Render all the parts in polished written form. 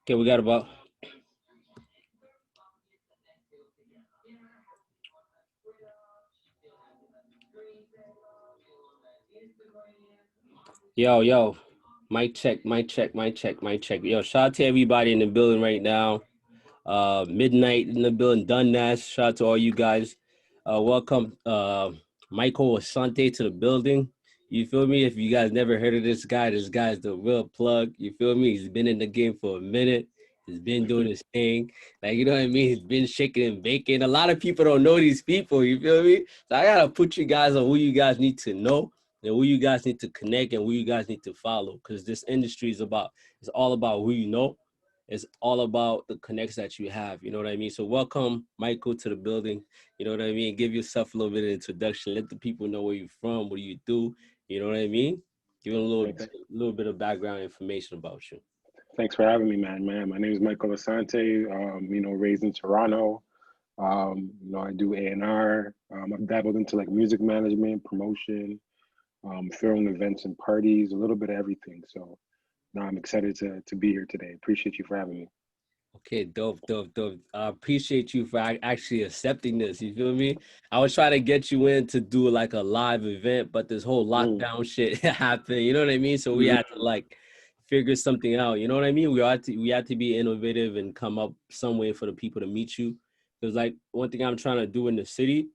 Okay, we got about. Yo, mic check, mic check, mic check, mic check. Yo, shout out to everybody in the building right now. Midnight in the building, done that. Shout out to all you guys. Welcome, Michael Asante to the building. You feel me? If you guys never heard of this guy's the real plug. You feel me? He's been in the game for a minute. He's been doing his thing. Like, you know what I mean? He's been shaking and baking. A lot of people don't know these people. You feel me? So I gotta put you guys on who you guys need to know and who you guys need to connect and who you guys need to follow. Because this industry is it's all about who you know. It's all about the connects that you have. You know what I mean? So welcome, Michael, to the building. You know what I mean? Give yourself a little bit of introduction. Let the people know where you're from, what do you do. You know what I mean? Give them a Thanks. little bit of background information about you. Thanks for having me, man. My name is Michael Asante. Raised in Toronto. I do A&R. I've dabbled into like music management, promotion, throwing events and parties, a little bit of everything. So now I'm excited to be here today. Appreciate you for having me. Okay, dope. I appreciate you for actually accepting this. You feel me? I was trying to get you in to do like a live event, but this whole Mm, lockdown shit happened. You know what I mean? So we mm, had to like figure something out. You know what I mean? We had to be innovative and come up some way for the people to meet you. Because like one thing I'm trying to do in the city,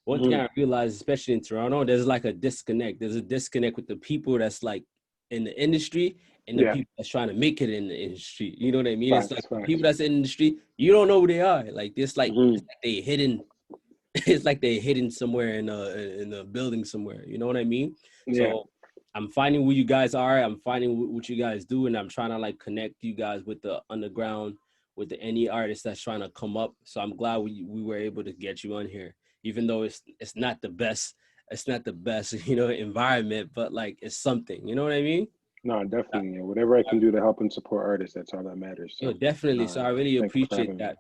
one thing mm. I realized, especially in Toronto, there's like a disconnect. There's a disconnect with the people that's like in the industry and the Yeah, people that's trying to make it in the industry. You know what I mean? It's like facts, the facts. people that's in the industry, you don't know who they are. Like this, like it's Mm, like they hidden. It's like they hidden somewhere in a building somewhere. You know what I mean? yeah, So I'm finding who you guys are. I'm finding what you guys do, and I'm trying to like connect you guys with the underground, with the any artist that's trying to come up. So I'm glad we were able to get you on here, even though it's not the best. It's not the best, environment, but like it's something. You know what I mean? no, definitely. Yeah. Whatever I can do to help and support artists, that's all that matters. Yeah, So, definitely. So no, I really thank you for appreciate having me. that.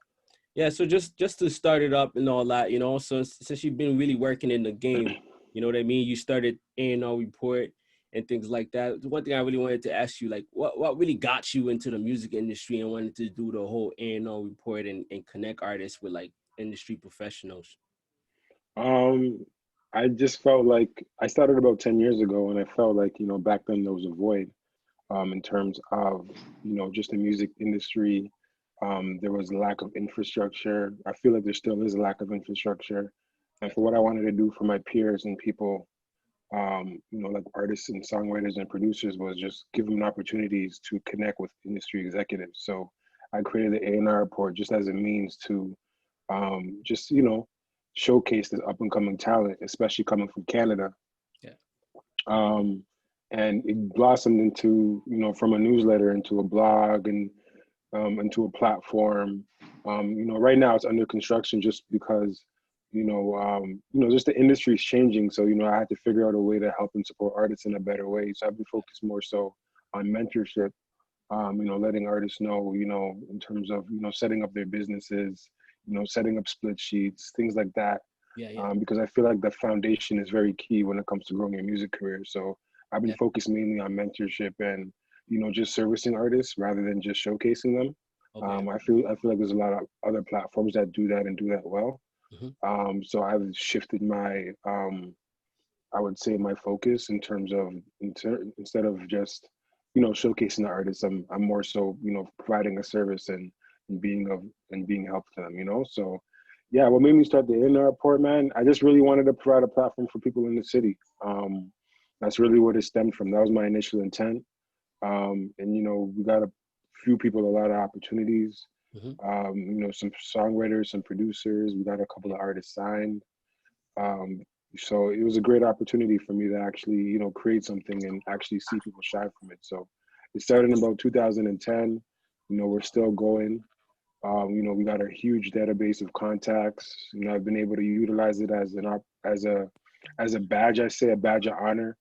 Yeah, so just to start it up and all that, so since you've been really working in the game, you know what I mean? You started A&R report and things like that. One thing I really wanted to ask you, like, what really got you into the music industry and wanted to do the whole A&R report and connect artists with like industry professionals? Um, I just felt like I started about 10 years ago, and I felt like, back then there was a void in terms of, just the music industry. There was a lack of infrastructure. I feel like there still is a lack of infrastructure. And Yeah, for what I wanted to do for my peers and people, like artists and songwriters and producers, was just give them opportunities to connect with industry executives. So I created the A&R report just as a means to just, showcase this up and coming talent, especially coming from Canada. yeah, Um, and it blossomed into, from a newsletter into a blog and into a platform. Right now it's under construction just because, just the industry is changing. So, I had to figure out a way to help and support artists in a better way. So I've been focused more so on mentorship, letting artists know, in terms of, setting up their businesses, setting up split sheets, things like that. yeah, Because I feel like the foundation is very key when it comes to growing your music career. So I've been yeah. focused mainly on mentorship and, just servicing artists rather than just showcasing them. Okay. I feel like there's a lot of other platforms that do that and do that well. Hmm. So I've shifted I would say my focus in terms of instead of just showcasing the artists, I'm more so providing a service and being of and being help to them. So yeah, what made me start the In Report, man, I just really wanted to provide a platform for people in the city. That's really what it stemmed from. That was my initial intent. And we got a few people a lot of opportunities. Hmm. Some songwriters, some producers. We got a couple of artists signed. Um, so it was a great opportunity for me to actually, create something and actually see people shine from it. So it started in about 2010. We're still going. We got a huge database of contacts. I've been able to utilize it as a badge. I say a badge of honor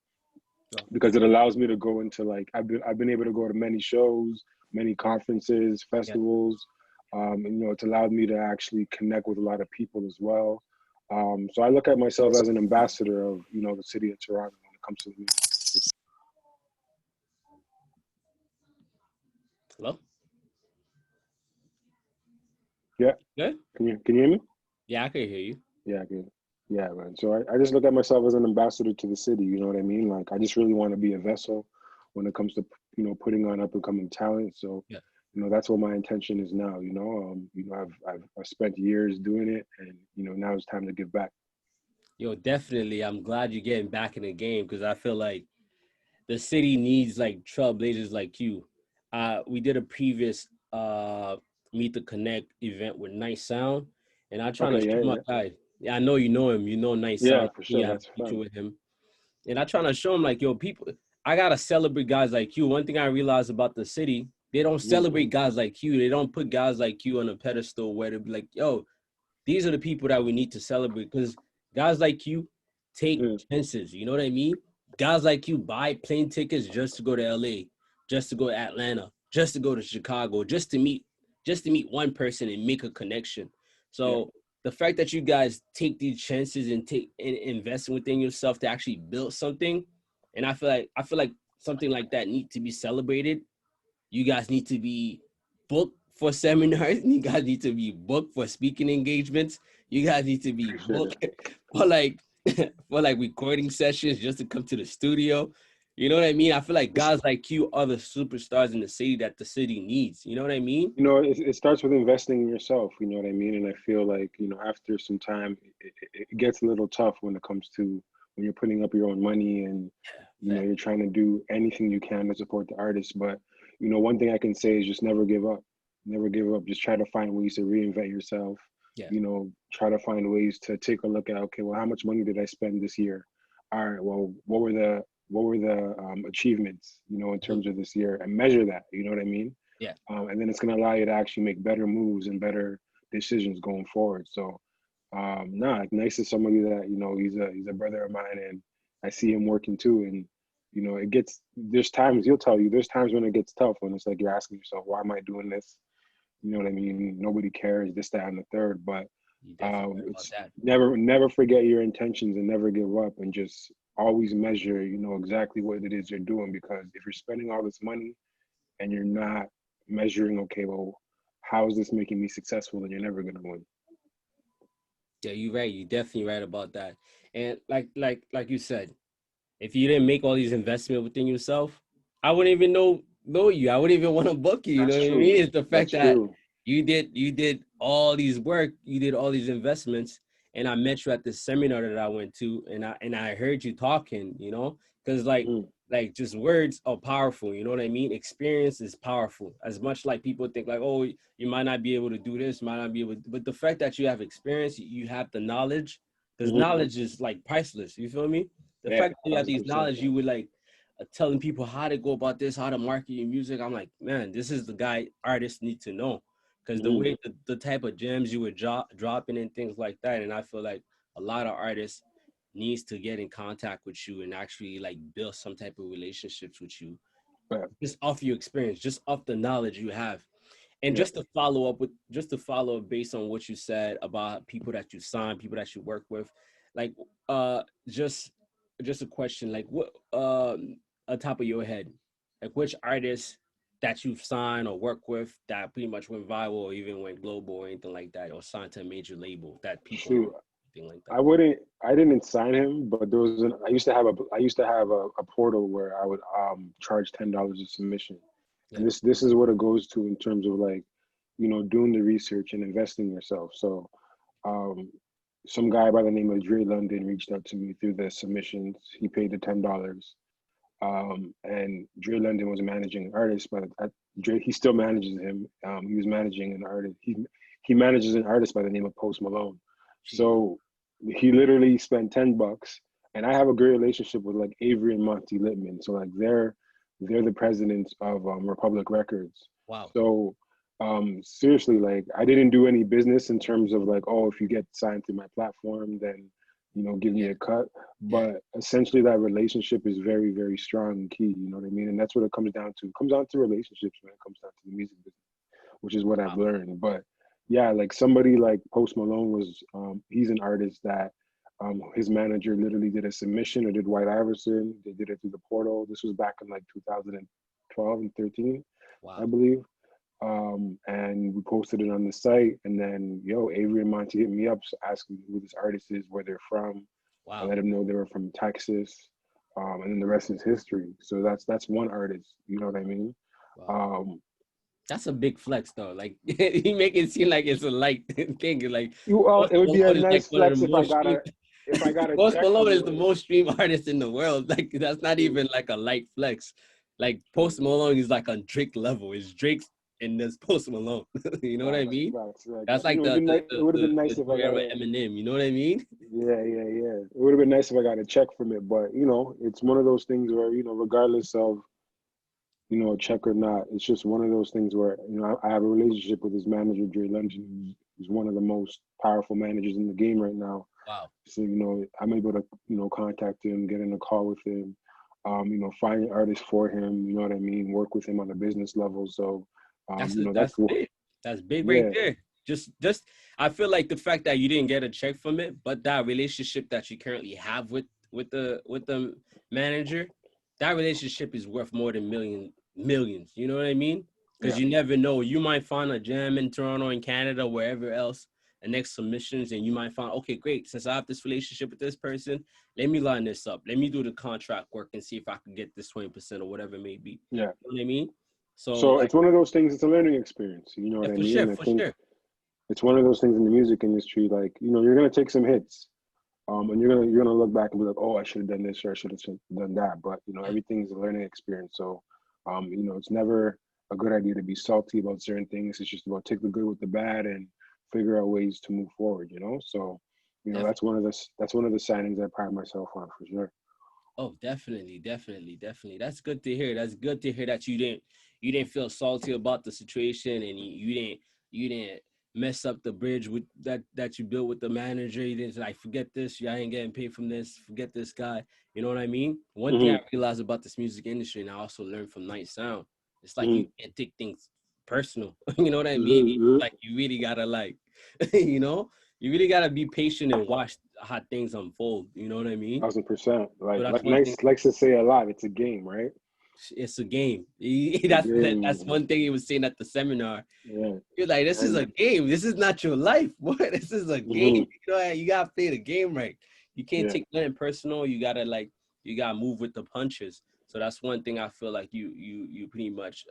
Oh, because it allows me to go into like I've been able to go to many shows, many conferences, yeah, festivals, And, it's allowed me to actually connect with a lot of people as well. So I look at myself as an ambassador of, the city of Toronto when it comes to the music. Hello? Yeah, Good? can you hear me? Yeah, I can hear you. Yeah, good. Yeah, man. So I just look at myself as an ambassador to the city. You know what I mean? Like I just really want to be a vessel when it comes to putting on up and coming talent. So Yeah. that's what my intention is now. I've spent years doing it, and now it's time to give back. Yo, definitely. I'm glad you're getting back in the game because I feel like the city needs like trailblazers like you. We did a previous Meet the Connect event with Nice Sound, and I'm trying to Okay, show yeah, my yeah, guy. Yeah, I know you know him. You know Nice yeah, Sound. for You sure. have That's a feature fun. with him, and I'm trying to show him like, yo, people. I gotta celebrate guys like you. One thing I realized about the city, they don't Mm, celebrate guys like you. They don't put guys like you on a pedestal where they be like, yo, these are the people that we need to celebrate because guys like you take mm, chances. You know what I mean? Guys like you buy plane tickets just to go to LA, just to go to Atlanta, just to go to Chicago, just to meet one person and make a connection. yeah, So the fact that you guys take these chances and take and invest within yourself to actually build something, and I feel like something like that need to be celebrated. You guys need to be booked for seminars. You guys need to be booked for speaking engagements. You guys need to be appreciate it. booked for like for like recording sessions just to come to the studio. You know what I mean? I feel like It's, guys like you are the superstars in the city that the city needs. You know what I mean? it starts with investing in yourself. You know what I mean? And I feel like after some time, it gets a little tough when it comes to when you're putting up your own money and Fact. you're trying to do anything you can to support the artist. But one thing I can say is just never give up. Never give up. Just try to find ways to reinvent yourself. Yeah. Try to find ways to take a look at, okay, well, how much money did I spend this year? All right, well, what were the achievements, in Mhm. terms of this year, and measure that. You know what I mean? Yeah. And then it's going to allow you to actually make better moves and better decisions going forward. So, like Nice is somebody that he's a brother of mine, and I see him working too. And it gets there's times he'll tell you there's times when it gets tough when it's like you're asking yourself, why am I doing this? You know what I mean? Nobody cares, this, that, and the third. But You definitely right about it's that. never forget your intentions and never give up, and just always measure, exactly what it is you're doing. Because if you're spending all this money and you're not measuring, okay, well, how is this making me successful? Then you're never gonna win. Yeah, you're right. You're definitely right about that. And like you said, if you didn't make all these investments within yourself, I wouldn't even know you. I wouldn't even want to book you. You know That's what I true. mean? It's the fact That's that true. you did all these work, you did all these investments, and I met you at this seminar that I went to, and I heard you talking. Because Mm, like just words are powerful. You know what I mean? Experience is powerful. As much like people think like, oh, you might not be able to do this, might not be able, but the fact that you have experience, you have the knowledge, because hmm knowledge is like priceless. You feel me? The Yeah, fact that you have these 1,000%. knowledge, you would like telling people how to go about this, how to market your music. I'm like, man, this is the guy artists need to know because the Hmm way the type of gems you were dropping and things like that. And I feel like a lot of artists needs to get in contact with you and actually like build some type of relationships with you But just off your experience, just off the knowledge you have. And yeah, just to follow up based on what you said about people that you sign, people that you work with, like just a question, like what on top of your head, like which artists that you've signed or worked with that pretty much went viral or even went global or anything like that, or signed to a major label that people know, shoot, anything like I that. wouldn't. I didn't sign him, but there was an. I used to have a portal where I would charge $10 a submission, Yeah. and this is what it goes to in terms of like, doing the research and investing in yourself. So, um, some guy by the name of Dre London reached out to me through the submissions. He paid the $10. And Dre London was managing an artist, but Dre, he still manages him. He was managing an artist. He manages an artist by the name of Post Malone. Jeez. So he literally spent $10, and I have a great relationship with like Avery and Monty Littman. So like they're the presidents of Republic Records. Wow. So seriously, like I didn't do any business in terms of like, oh, if you get signed through my platform, then give me Yeah. a cut. Yeah. But essentially that relationship is very, very strong and key. You know what I mean? And that's what it comes down to. It comes down to relationships when it comes down to the music business. which is what I've Wow. learned. But yeah, like somebody like Post Malone was, he's an artist that his manager literally did a submission or did White Iverson. They did it through the portal. This was back in like 2012 and 13, I Wow. believe. And we posted it on the site. And then, Avery and Monty hit me up asking who this artist is, where they're from. I Wow. let them know they were from Texas. And then the rest is history. So that's one artist. You know what I mean? Wow. Um, That's a big flex though. Like you make it seem like it's a light thing. Like well, Post it would be a Malone is like nice one of the flex most streamed. if I got a Post check Malone from is the it. most streamed artist in the world. Like that's not True, even like a light flex. Like true. Post Malone is like on Drake level. It's Drake's and there's Post Malone. You know what I Facts, mean? facts. Like, That's you like know, it would have been the nice if new I got era a Eminem. You know what I mean? yeah, yeah, yeah. It would have been nice if I got a check from it, but it's one of those things where regardless of a check or not, it's just one of those things where I have a relationship with his manager, Dre London, who's one of the most powerful managers in the game right now. Wow. So I'm able to contact him, get in a call with him, find artists for him. You know what I mean? Work with him on a business level. So, that's That's big. That's big right yeah, there. Just I feel like the fact that you didn't get a check from it, but that relationship that you currently have with the manager, that relationship is worth more than millions. You know what I mean? Because yeah, you never know. You might find a jam in Toronto, in Canada, wherever else, and next submissions, and you might find, okay, great. Since I have this relationship with this person, let me line this up. Let me do the contract work and see if I can get this 20% or whatever it may be. yeah. You know what I mean? So So like, it's one of those things. It's a learning experience. You know yeah, what I for mean? sure, And I for think sure. it's one of those things in the music industry. Like you're gonna take some hits, and you're gonna look back and be like, oh, I should have done this or I should have done that. But Yeah, everything's a learning experience. So, it's never a good idea to be salty about certain things. It's just about take the good with the bad and figure out ways to move forward. So, definitely. that's one of the signings I pride myself on for sure. Oh, definitely, definitely, definitely. That's good to hear. That's good to hear that you didn't feel salty about the situation and you didn't mess up the bridge with that you built with the manager. You didn't like forget this. Yeah, I ain't getting paid from this. Forget this guy. You know what I mean? One thing I Hmm. realized about this music industry, and I also learned from Night Sound, it's like you Hmm. can't take things personal. You know what I mean? Hmm. Like you really gotta like, you know, you really gotta be patient and watch how things unfold. You know what I mean? 1,000%. So Like that's one thing. nice likes to say a lot. It's a game, right? It's a game. It's a That's game. one thing he was saying at the seminar. Yeah. He was like, "This is a And game. This is not your life, boy. This is a game. hmm You gotta play the game right. You can't yeah, take nothing personal. You gotta move with the punches. So that's one thing I feel like you pretty much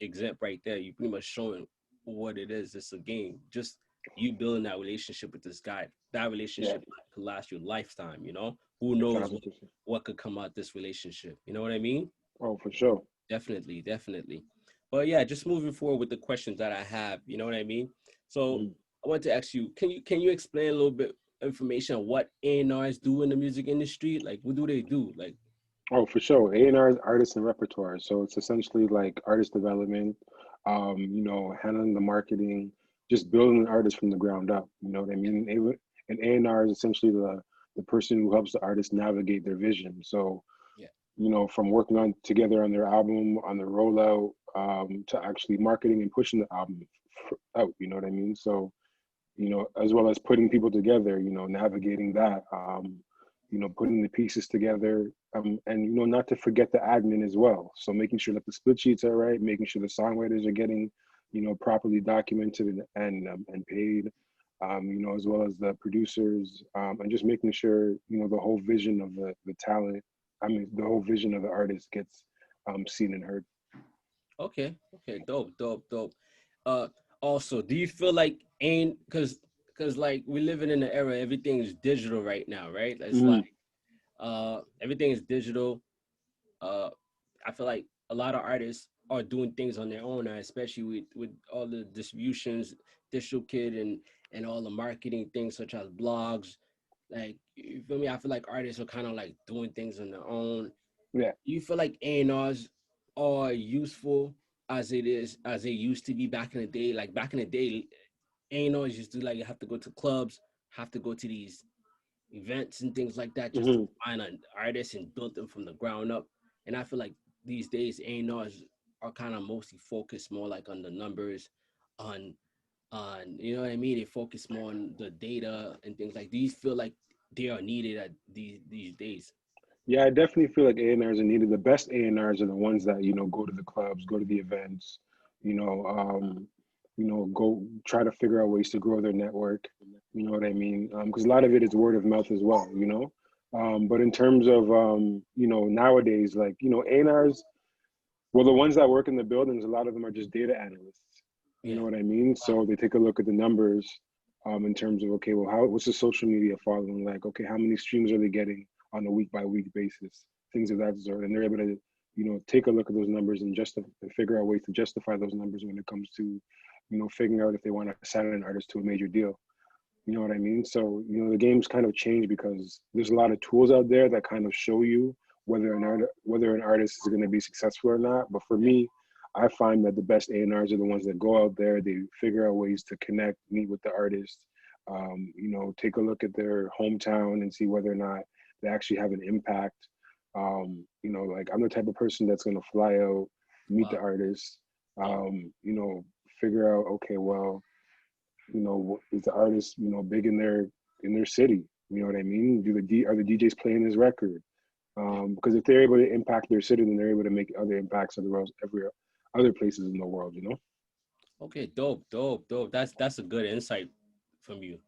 exempt right there. You pretty much showing what it is. It's a game. Just you building that relationship with this guy. That yeah, relationship could last you a lifetime. Who a knows thousand percent. what could come out this relationship. You know what I mean? Oh, for sure. Definitely, definitely. But yeah, just moving forward with the questions that I have, you know what I mean? So Mhm. I want to ask you, can you explain a little bit information on what A&Rs do in the music industry? Like what do they do? Like Oh, for sure. A&R is artist and repertoire. So it's essentially like artist development, handling the marketing, just building an artist from the ground up. You know what I mean? An A&R is essentially the person who helps the artist navigate their vision. So, yeah, from working on together on their album, on the rollout, to actually marketing and pushing the album out. You know what I mean? So, as well as putting people together, navigating that, putting the pieces together, and not to forget the admin as well. So making sure that the split sheets are right, making sure the songwriters are getting, properly documented and paid, as well as the producers, and just making sure the whole vision of the talent, the whole vision of the artist gets seen and heard. okay, okay, dope, dope, dope. Uh Also, do you feel like ain't because like we're living in an era, everything is digital right now, right? It's like Hmm. everything is digital. uh I feel like a lot of artists are doing things on their own now, especially with all the distributions, DistroKid and all the marketing things such as blogs. Like you feel me? I feel like artists are kind of like doing things on their own. Yeah. Do you feel like A&Rs are useful as they used to be back in the day? Like back in the day, A&Rs used to like you have to go to clubs, have to go to these events and things like that just to Hmm. find an artist and build them from the ground up. And I feel like these days A&Rs are kind of mostly focused more like on the numbers, on you know what I mean? They focus more on the data and things like these. Feel like they are needed at these days. Yeah, I definitely feel like A&Rs are needed. The best A&Rs are the ones that, go to the clubs, go to the events, you know, go try to figure out ways to grow their network. You know what I mean? Because a lot of it is word of mouth as well, you know? But in terms of, nowadays, like, A&Rs, well, the ones that work in the buildings, a lot of them are just data analysts. You know Yeah. what I mean? Wow. So they take a look at the numbers in terms of, okay, well, what's the social media following like? Okay, how many streams are they getting on a week by week basis? Things of that sort. And they're able to, take a look at those numbers and just and figure out ways to justify those numbers when it comes to, figuring out if they want to sign an artist to a major deal. You know what I mean? So, the game's kind of changed because there's a lot of tools out there that kind of show you whether an artist is going to be successful or not. But for Yeah. me, I find that the best A&Rs are the ones that go out there, they figure out ways to connect, meet with the artist, take a look at their hometown and see whether or not they actually have an impact. Like I'm the type of person that's going to fly out, meet the Wow. artist, Yeah. figure out, okay, well, is the artist big in their city? You know what I mean? Are the DJs playing his record? Yeah. Because if they're able to impact their city, then they're able to make other impacts every other places in the world. You know? Okay. Dope. Dope. Dope. That's a good insight from you. Yeah.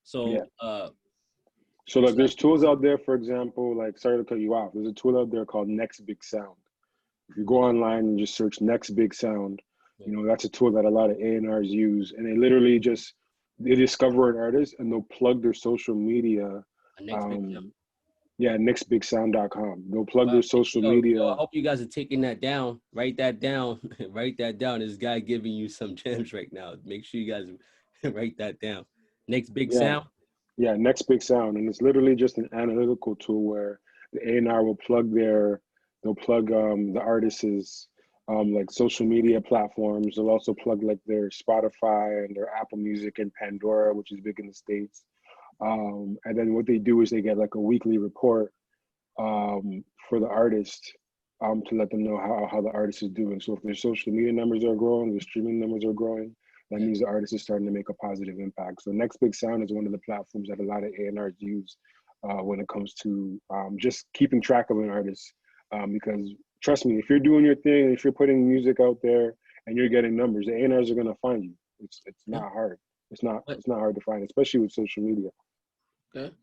So So you like, said there's tools out there. For example, like, sorry to cut you off. There's a tool out there called Next Big Sound. If you go next. online and just search Next Big Sound, Yeah. that's a tool that a lot of A&Rs use, and they literally just they discover an artist and they'll plug their social media. A next big jump. Um, yeah, nextbigsound.com. They'll plug Wow. their social Yo, I media. hope you guys are taking that down. Write that down. Write that down. This guy giving you some gems right now. Make sure you guys write that down. Next big Yeah, sound. yeah, Next Big Sound, and it's literally just an analytical tool where the A&R will they'll plug the artists' like social media platforms. They'll also plug like their Spotify and their Apple Music and Pandora, which is big in the States. And then what they do is they get like a weekly report for the artist to let them know how the artist is doing. So if their social media numbers are growing, their streaming numbers are growing, that Yeah. means the artist is starting to make a positive impact. So Next Big Sound is one of the platforms that a lot of A&Rs use when it comes to just keeping track of an artist. Because trust me, if you're doing your thing, if you're putting music out there and you're getting numbers, the A&Rs are going to find you. It's Yeah. not hard. But It's not hard to find, especially with social media. okay.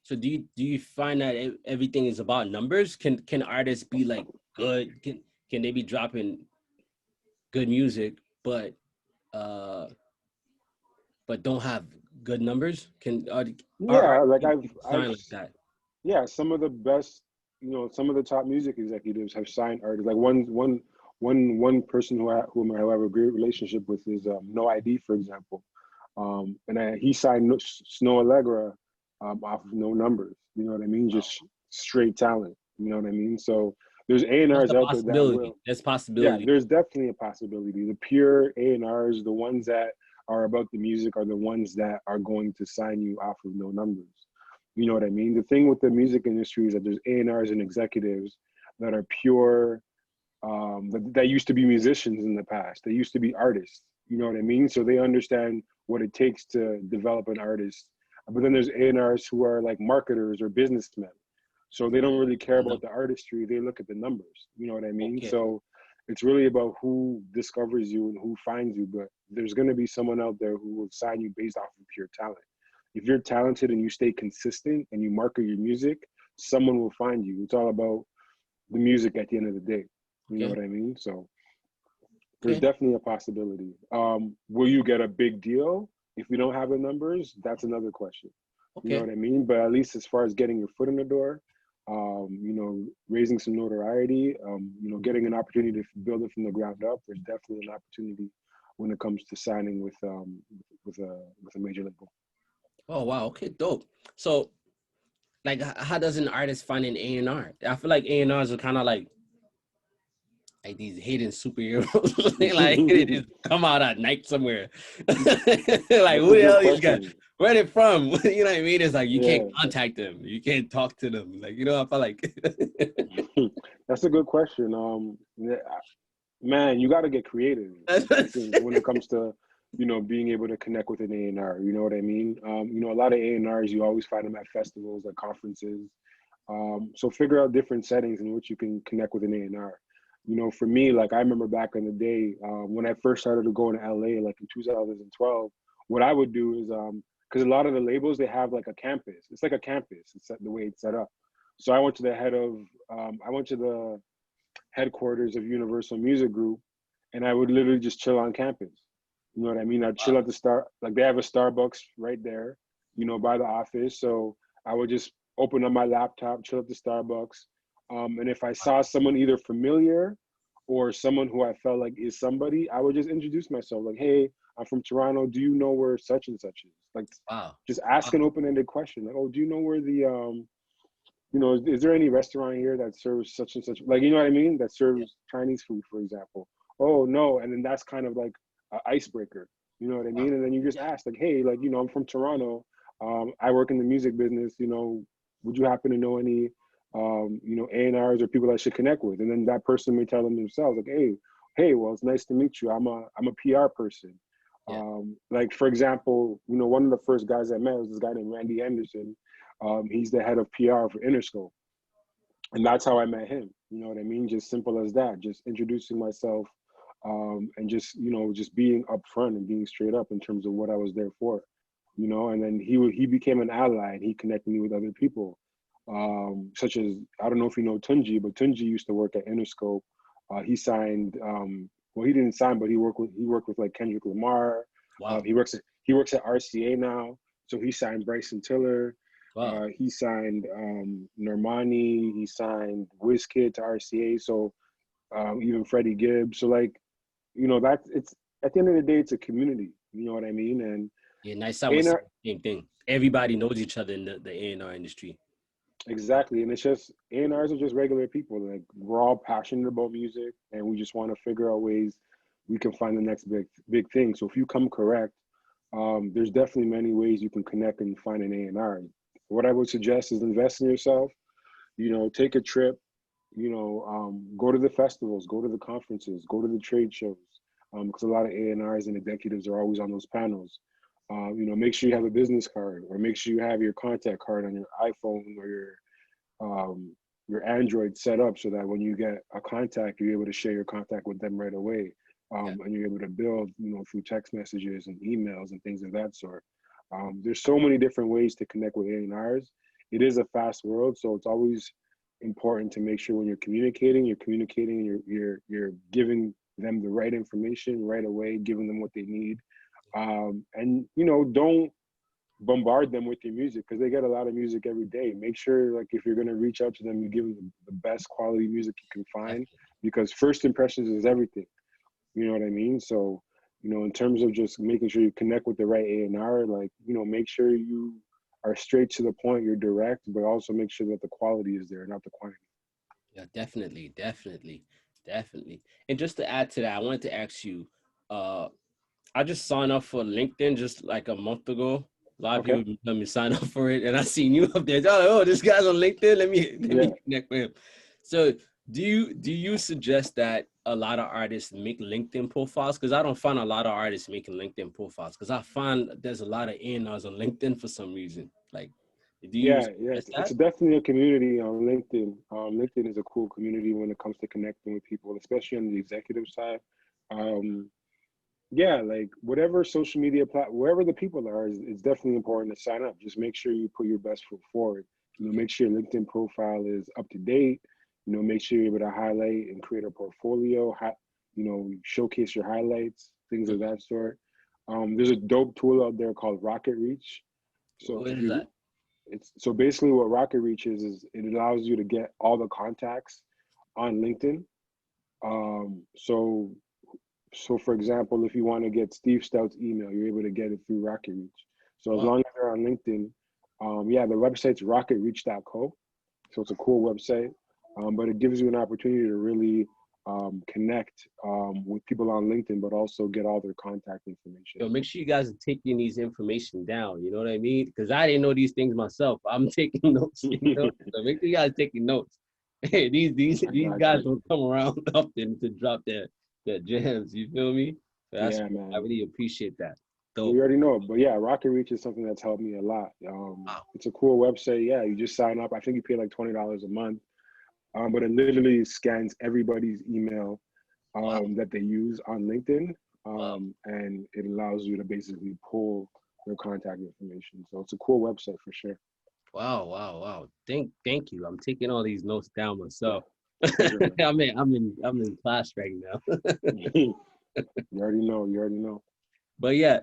So do you find that everything is about numbers? Can artists be like good? Can they be dropping good music, uh but don't have good numbers? Can are Yeah, artists like can I've sign like that? yeah, some of the best, some of the top music executives have signed artists. Like one person whom I have a great relationship with is No ID, for example. He signed Snow Allegra off of no numbers. You know what I mean? Wow. Just straight talent. You know what I mean? So there's A&Rs That's a out there that possibility. will. That's Yeah, possibility. there's definitely a possibility. The pure A&Rs, the ones that are about the music, are the ones that are going to sign you off of no numbers. You know what I mean? The thing with the music industry is that there's A&Rs and executives that are pure, that used to be musicians in the past. They used to be artists. You know what I mean? So they understand what it takes to develop an artist. But then there's A&Rs who are like marketers or businessmen. So they don't really care No. about the artistry. They look at the numbers. You know what I mean? Okay. So it's really about who discovers you and who finds you. But there's going to be someone out there who will sign you based off of pure talent. If you're talented and you stay consistent and you market your music, someone will find you. It's all about the music at the end of the day. You know Okay. what I mean? So there's Okay. definitely a possibility. Will you get a big deal if you don't have the numbers? That's another question. You know Okay. what I mean? But at least as far as getting your foot in the door, raising some notoriety, getting an opportunity to build it from the ground up, there's definitely an opportunity when it comes to signing with a major label. Oh wow. Okay. Dope. So like, how does an artist find an A&R? I feel like A&Rs are kind of like these hidden superheroes. They like they just come out at night somewhere. Like That's who a the good hell these guys? question. Where they from? You know what I mean? It's like you can't Yeah. contact them. You can't talk to them. Like I feel like That's a good question. Man, you got to get creative. That's Like, I what think when it comes to, being able to connect with an A&R, you know what I mean? A lot of A&Rs, you always find them at festivals, at conferences. So figure out different settings in which you can connect with an A&R. For me, like I remember back in the day, when I first started to go to LA, like in 2012, what I would do is, because a lot of the labels, they have like a campus. It's like a campus. It's the way it's set up. So I went to the headquarters of Universal Music Group, and I would literally just chill on campus. You know what I mean? I'd chill wow. at the like they have a Starbucks right there, by the office. So I would just open up my laptop, chill at the Starbucks. And if I saw someone either familiar or someone who I felt like is somebody, I would just introduce myself, like, hey, I'm from Toronto. Do you know where such and such is? Like, Wow. just ask Wow. an open-ended question. Like, oh, do you know where the is there any restaurant here that serves such and such? Like, you know what I mean? That Yeah. serves Chinese food, for example. Oh, no. And then that's kind of like an icebreaker. You know what I Wow. mean? And then you just Yeah. ask, like, hey, like, I'm from Toronto. I work in the music business. Would you happen to know any, A&Rs or people I should connect with? And then that person may tell them themselves, like, hey, well, it's nice to meet you. I'm a PR person. Yeah. Like, for example, one of the first guys I met was this guy named Randy Henderson. He's the head of PR for Interscope. And that's how I met him. You know what I mean? Just simple as that. Just introducing myself, and just being upfront and being straight up in terms of what I was there for. And then he became an ally and he connected me with other people, such as, I don't know if you know Tunji, but Tunji used to work at Interscope. He signed, well, he didn't sign, but he worked with like Kendrick Lamar. Wow. He works at RCA now, so he signed Bryson Tiller. Wow. He signed Normani. He signed Wizkid to RCA. So even Freddie Gibbs. So like, that's it's at the end of the day, it's a community. You know what I mean? And Yeah, nice. I would say A&R, the same thing. Everybody knows each other in the A&R industry. exactly. And it's just A&Rs are just regular people. Like, we're all passionate about music, and we just want to figure out ways we can find the next big thing. So if you come correct, there's definitely many ways you can connect and find an A&R. What I would suggest is invest in yourself. Take a trip. Go to the festivals, go to the conferences, go to the trade shows, because a lot of A&Rs and executives are always on those panels. Make sure you have a business card, or make sure you have your contact card on your iPhone or your Android set up so that when you get a contact, you're able to share your contact with them right away, Yeah. and you're able to build, through text messages and emails and things of that sort. There's so many different ways to connect with A&Rs. It is a fast world, so it's always important to make sure when you're communicating, you're giving them the right information right away, giving them what they need, and don't bombard them with your music because they get a lot of music every day. Make sure, like, if you're going to reach out to them, you give them the best quality music you can find, Definitely. because first impressions is everything. You know what I mean? So, in terms of just making sure you connect with the right A&R, like, make sure you are straight to the point, you're direct, but also make sure that the quality is there, not the quantity. Yeah, definitely, definitely, definitely. And just to add to that, I wanted to ask you, uh, I just signed up for LinkedIn just like a month ago. A lot of Okay. people let me sign up for it, and I seen you up there. Oh, this guy's on LinkedIn. Let me Yeah. connect with him. So, do you suggest that a lot of artists make LinkedIn profiles? Because I don't find a lot of artists making LinkedIn profiles. Because I find there's a lot of A&Rs on LinkedIn for some reason. Like, do you Yeah. suggest It's that? definitely a community on LinkedIn. LinkedIn is a cool community when it comes to connecting with people, especially on the executive side. Um, yeah, like whatever social media wherever the people are, it's definitely important to sign up. Just make sure you put your best foot forward. Yeah. Make sure your LinkedIn profile is up to date. Make sure you're able to highlight and create a portfolio. Showcase your highlights, things of that sort. There's a dope tool out there called Rocket Reach. So What if is you, that? it's so basically what Rocket Reach is it allows you to get all the contacts on LinkedIn. So for example, if you want to get Steve Stout's email, you're able to get it through Rocket Reach. So as Wow. long as you're on LinkedIn, yeah, the website's rocketreach.co. So it's a cool website, but it gives you an opportunity to really connect with people on LinkedIn, but also get all their contact information. Yo, make sure you guys are taking these information down. You know what I mean? Because I didn't know these things myself. I'm taking notes. You know, so make sure you guys taking notes. Hey, these I these got guys you. don't come around often to drop their Yeah, jams. You feel me? So that's Yeah, I man. really appreciate that. Well, you Dope. already know, but yeah, Rocket Reach is something that's helped me a lot. Wow. It's a cool website. Yeah, you just sign up. I think you pay like $20 a month. But it literally scans everybody's email Wow. that they use on LinkedIn, Wow. and it allows you to basically pull their contact information. So it's a cool website for sure. Wow. Wow. Wow. Thank you. I'm taking all these notes down Yeah, myself. pleasure, man. I'm in class right now. You already know. You already know. But yeah,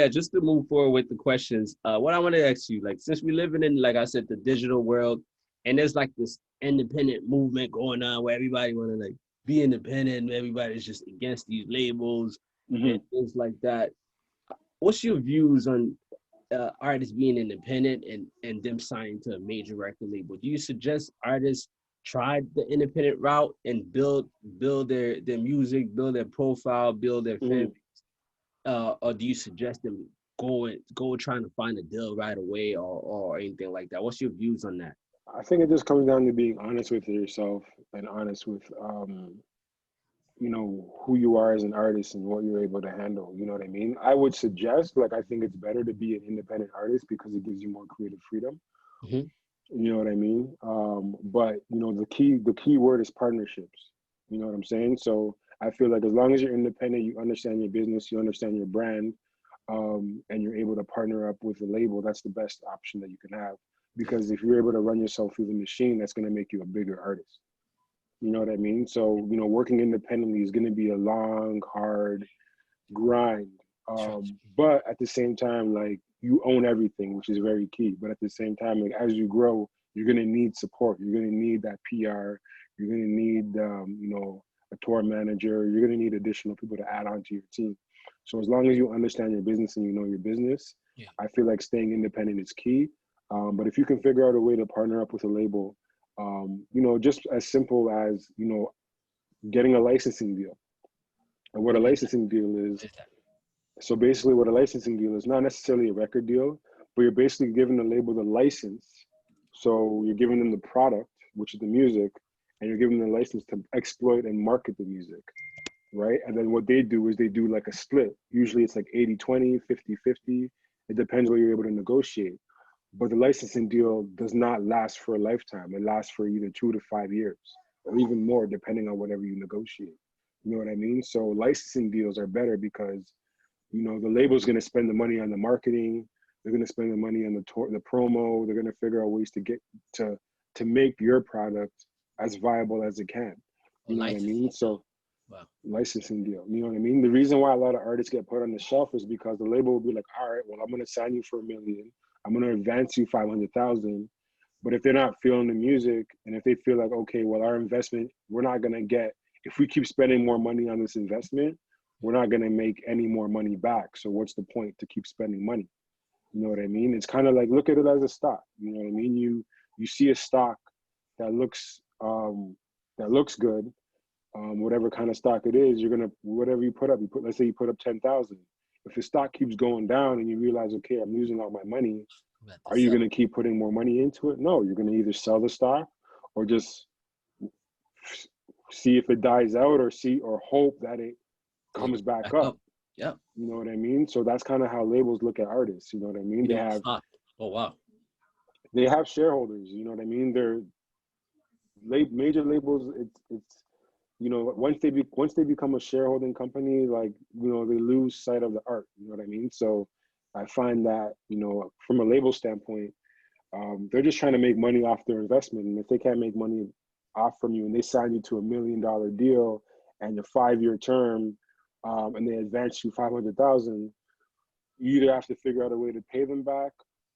just to move forward with the questions, what I want to ask you, like, since we're living in, like I said, the digital world, and there's like this independent movement going on where everybody want to like be independent, everybody's just against these labels and Hmm. things like that. What's your views on artists being independent and them signing to a major record label? Do you suggest artists try the independent route and build their music, build their profile, build their fan, Hmm. or do you suggest them go trying to find a deal right away or anything like that? What's your views on that? I think it just comes down to being honest with yourself and honest with who you are as an artist and what you're able to handle. You know what I mean? I would suggest, like, I think it's better to be an independent artist because it gives you more creative freedom. Hmm. You know what I mean? But the key word is partnerships. You know what I'm saying? So I feel like as long as you're independent, you understand your business, you understand your brand, and you're able to partner up with a label, that's the best option that you can have. Because if you're able to run yourself through the machine, that's going to make you a bigger artist. You know what I mean? So, working independently is going to be a long, hard grind. Trust. But at the same time, like, you own everything, which is very key. But at the same time, like, as you grow, you're going to need support. You're going to need that PR. You're going to need, a tour manager. You're going to need additional people to add on to your team. So as long as you understand your business and you know your business, Yeah. I feel like staying independent is key. But if you can figure out a way to partner up with a label, just as simple as, getting a licensing deal. And what a What is that? licensing deal What is, is that? so basically what a licensing deal is, not necessarily a record deal, but you're basically giving the label the license. So you're giving them the product, which is the music, and you're giving them the license to exploit and market the music, right? And then what they do is they do like a split. Usually it's like 80-20, 50-50. It depends what you're able to negotiate. But the licensing deal does not last for a lifetime. It lasts for either 2 to 5 years or even more, depending on whatever you negotiate. You know what I mean? So licensing deals are better because, the label's going to spend the money on the marketing. They're going to spend the money on the promo. They're going to figure out ways to get to to make your product as viable as it can. Or You know what I licensing mean? deal? So Wow. licensing deal. You know what I mean? The reason why a lot of artists get put on the shelf is because the label will be like, all right, well, I'm going to sign you for 1 million. I'm going to advance you 500,000. But if they're not feeling the music and if they feel like, okay, well, our investment, we're not going to get, if we keep spending more money on this investment, we're not going to make any more money back. So what's the point to keep spending money? You know what I mean? It's kind of like, look at it as a stock. You know what I mean? You see a stock that looks good, whatever kind of stock it is, you're gonna, whatever you put up. Let's say you put up 10,000. If the stock keeps going down and you realize, okay, I'm losing all my money, I'm at the are you sell. gonna keep putting more money into it? No, you're gonna either sell the stock or just see if it dies out, or see or hope that it Goes comes back back up. up. Yep. You know what I mean? So that's kind of how labels look at artists. You know what I mean? You They know the have stock. Oh wow. they have shareholders. You know what I mean? They're major labels. It's once they become a shareholding company, like, they lose sight of the art. You know what I mean? So I find that, from a label standpoint, they're just trying to make money off their investment. And if they can't make money off from you and they sign you to $1 million deal and a 5 year term, and they advance you 500,000, you either have to figure out a way to pay them back.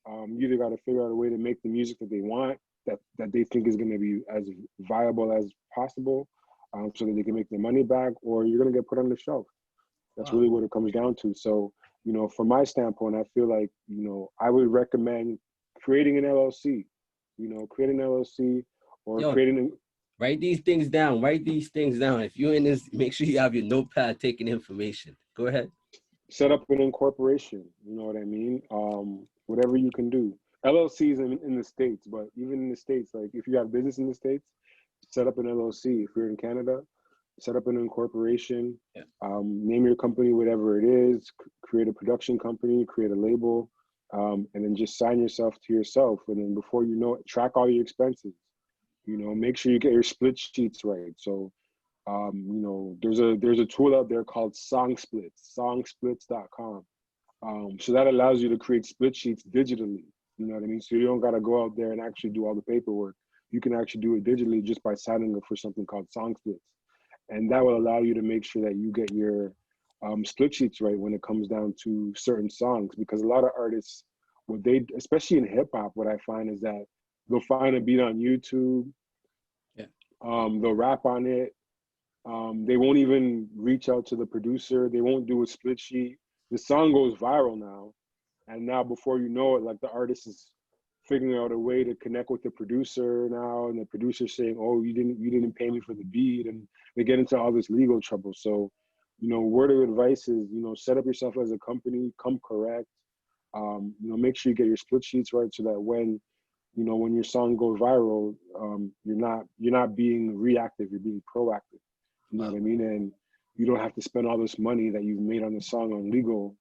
You either got to figure out a way to make the music that they want, that they think is going to be as viable as possible, so that they can make their money back, or you're going to get put on the shelf. That's Wow. really what it comes down to. So, from my standpoint, I feel like, I would recommend creating an LLC, creating an LLC or Yo, creating, write these things down. Write these things down. If you're in this, make sure you have your notepad taking information. Go ahead. set up an incorporation. You know what I mean? Whatever you can do. LLCs in the States, but even in the States, like, if you have business in the States, set up an LLC. If you're in Canada, set up an incorporation, Yeah. name your company whatever it is, create a production company, create a label, and then just sign yourself to yourself. And then before you know it, track all your expenses. Make sure you get your split sheets right. So there's a tool out there called songsplits.com. So that allows you to create split sheets digitally. You know what I mean? So you don't got to go out there and actually do all the paperwork. You can actually do it digitally just by signing up for something called song splits, and that will allow you to make sure that you get your split sheets right when it comes down to certain songs. Because a lot of artists, what they, especially in hip hop, what I find is that they'll find a beat on YouTube, Yeah. they'll rap on it, they won't even reach out to the producer. They won't do a split sheet. The song goes viral now, and now before you know it, like the artist is figuring out a way to connect with the producer now, and the producer saying, "Oh, you didn't pay me for the beat," and they get into all this legal trouble. So, word of advice is, set up yourself as a company, come correct. Make sure you get your split sheets right so that when your song goes viral, you're not being reactive, you're being proactive. You know Wow. what I mean? And you don't have to spend all this money that you've made on the song on legal.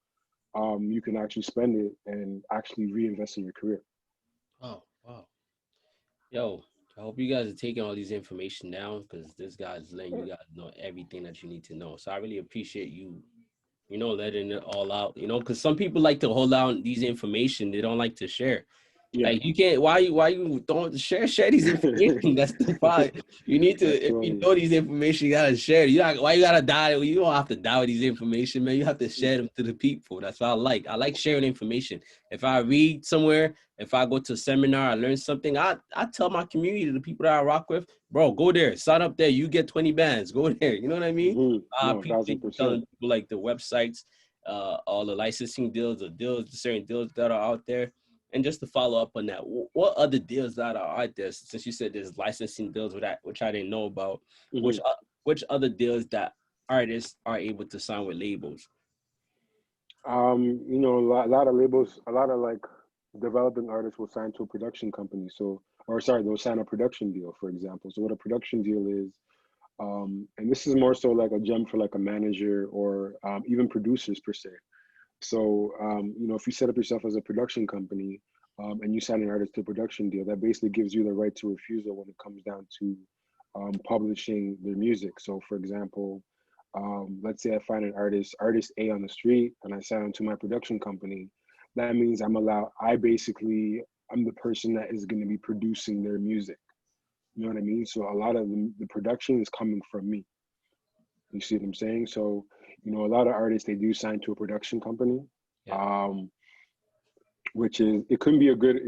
You can actually spend it and actually reinvest in your career. Wow. Wow. Yo, I hope you guys are taking all these information down because this guy's letting you guys know everything that you need to know. So I really appreciate you, letting it all out. Because some people like to hold out these information. They don't like to share. Yeah. Like you can't. Why you don't share these information? That's the part. You need to, I if feel you you. know these information, you gotta share. Why you gotta die? You don't have to die with these information, man. You have to share them to the people. That's what I like. I like sharing information. If I read somewhere, if I go to a seminar, I learn something. I tell my community, the people that I rock with, bro, go there, sign up there. You get 20 bands. Go there. You know what I mean? I No, a thousand appreciate you telling percent. people like the websites, all the licensing deals, the certain deals that are out there. And just to follow up on that, what other deals that are out there? Since you said there's licensing deals with that, which I didn't know about, hmm which other deals that artists are able to sign with labels? a lot of labels, a lot of like developing artists will sign to a production company. So, or sorry, they'll sign a production deal, for example. So, what a production deal is, and this is more so like a gem for like a manager or even producers per se. So, if you set up yourself as a production company and you sign an artist to a production deal, that basically gives you the right to refusal when it comes down to publishing their music. So, for example, let's say I find an artist A on the street, and I sign them to my production company. That means I'm the person that is going to be producing their music. You know what I mean? So, a lot of the production is coming from me. You see what I'm saying? So, a lot of artists, they do sign to a production company. Yeah. Um, which is it could be a good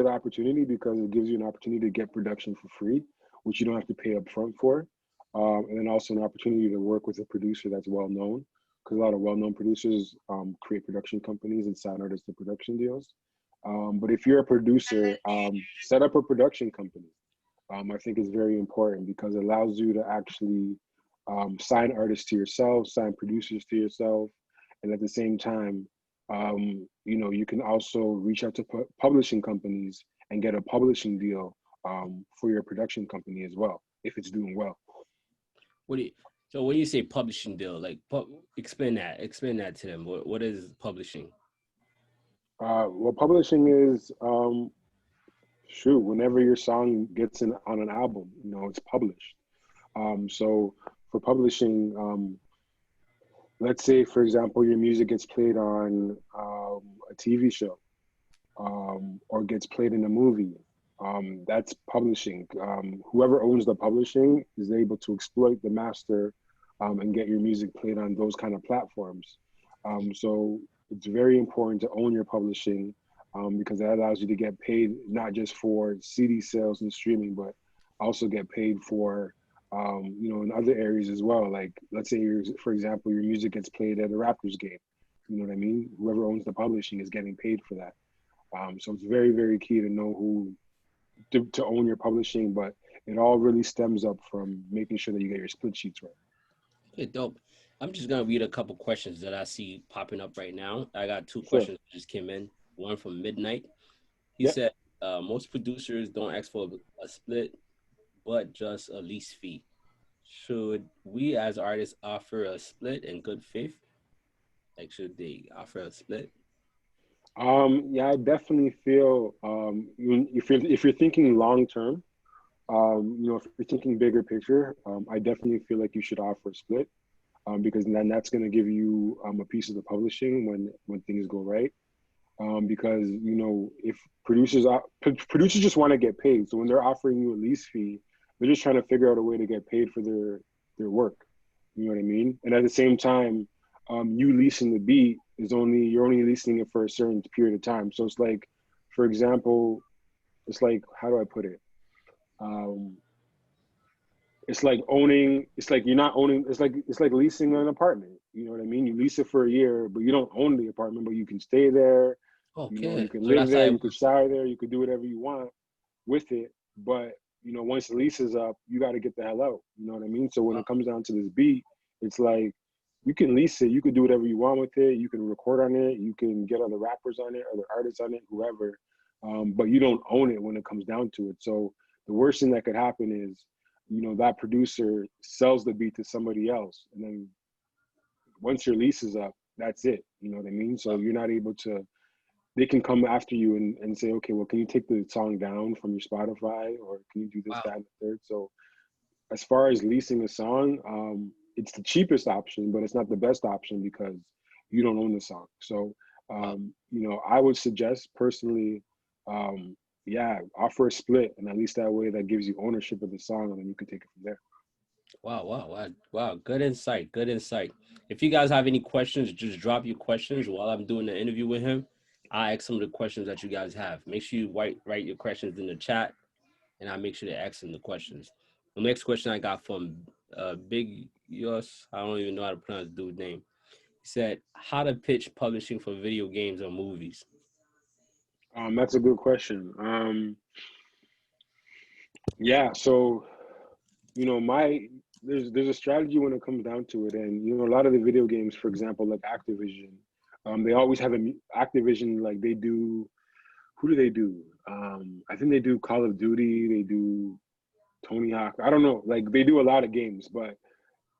opportunity because it gives you an opportunity to get production for free, which you don't have to pay up front for, and then also an opportunity to work with a producer that's well known, because a lot of well known producers create production companies and sign artists to production deals. But if you're a producer, set up a production company. I think is very important because it allows you to actually sign artists to yourself, sign producers to yourself, and at the same time, you can also reach out to publishing companies and get a publishing deal for your production company as well if it's doing well. What do you, so when you say publishing deal, like explain that to them. What is publishing? Well, publishing is shoot, whenever your song gets on an album, it's published. So for publishing, let's say, for example, your music gets played on a TV show or gets played in a movie. That's publishing. Whoever owns the publishing is able to exploit the master and get your music played on those kind of platforms. So it's very important to own your publishing because that allows you to get paid not just for CD sales and streaming, but also get paid for in other areas as well. Like let's say, for example, your music gets played at a Raptors game. You know what I mean? Whoever owns the publishing is getting paid for that. So it's very, very key to know who to own your publishing, but it all really stems up from making sure that you get your split sheets right. Okay, dope. I'm just gonna read a couple questions that I see popping up right now. I got two Sure. questions that just came in. One from Midnight. He Yep. said, most producers don't ask for a split, but just a lease fee. Should we as artists offer a split in good faith? Like, should they offer a split? Yeah, I definitely feel if you're thinking long term, if you're thinking bigger picture, I definitely feel like you should offer a split, because then that's going to give you a piece of the publishing when things go right. Because if producers just want to get paid, so when they're offering you a lease fee, they're just trying to figure out a way to get paid for their work. You know what I mean? And at the same time, you leasing the beat is only you're only leasing it for a certain period of time. So it's like, for example, it's like, how do I put it? Um, it's like owning. It's like you're not owning. It's like leasing an apartment. You know what I mean? You lease it for a year, but you don't own the apartment, but you can stay there. You Okay, can so live that's how there. it You can works. shower there. You can do whatever you want with it. But once the lease is up, you got to get the hell out. You know what I mean? So when Wow, it comes down to this beat, it's like you can lease it. You can do whatever you want with it. You can record on it. You can get other rappers on it, other artists on it, whoever. But you don't own it when it comes down to it. So the worst thing that could happen is, that producer sells the beat to somebody else, and then once your lease is up, that's it. You know what I mean? So wow, you're not able to. They can come after you and say, okay, well, can you take the song down from your Spotify, or can you do this, wow, that, and the third? So as far as leasing a song, it's the cheapest option, but it's not the best option because you don't own the song. So, wow, I would suggest personally, yeah, offer a split, and at least that way that gives you ownership of the song, and then you can take it from there. wow, wow, wow, wow. Good insight. Good insight. If you guys have any questions, just drop your questions while I'm doing the interview with him. I ask some of the questions that you guys have. Make sure you write your questions in the chat, and I make sure to ask him the questions. The next question I got from Big Yos, I don't even know how to pronounce the dude's name. He said, "How to pitch publishing for video games or movies?" That's a good question. Yeah, so my there's a strategy when it comes down to it, and a lot of the video games, for example, like Activision, they always have Activision, like they do. Who do they do? I think they do Call of Duty. They do Tony Hawk. I don't know. Like they do a lot of games, but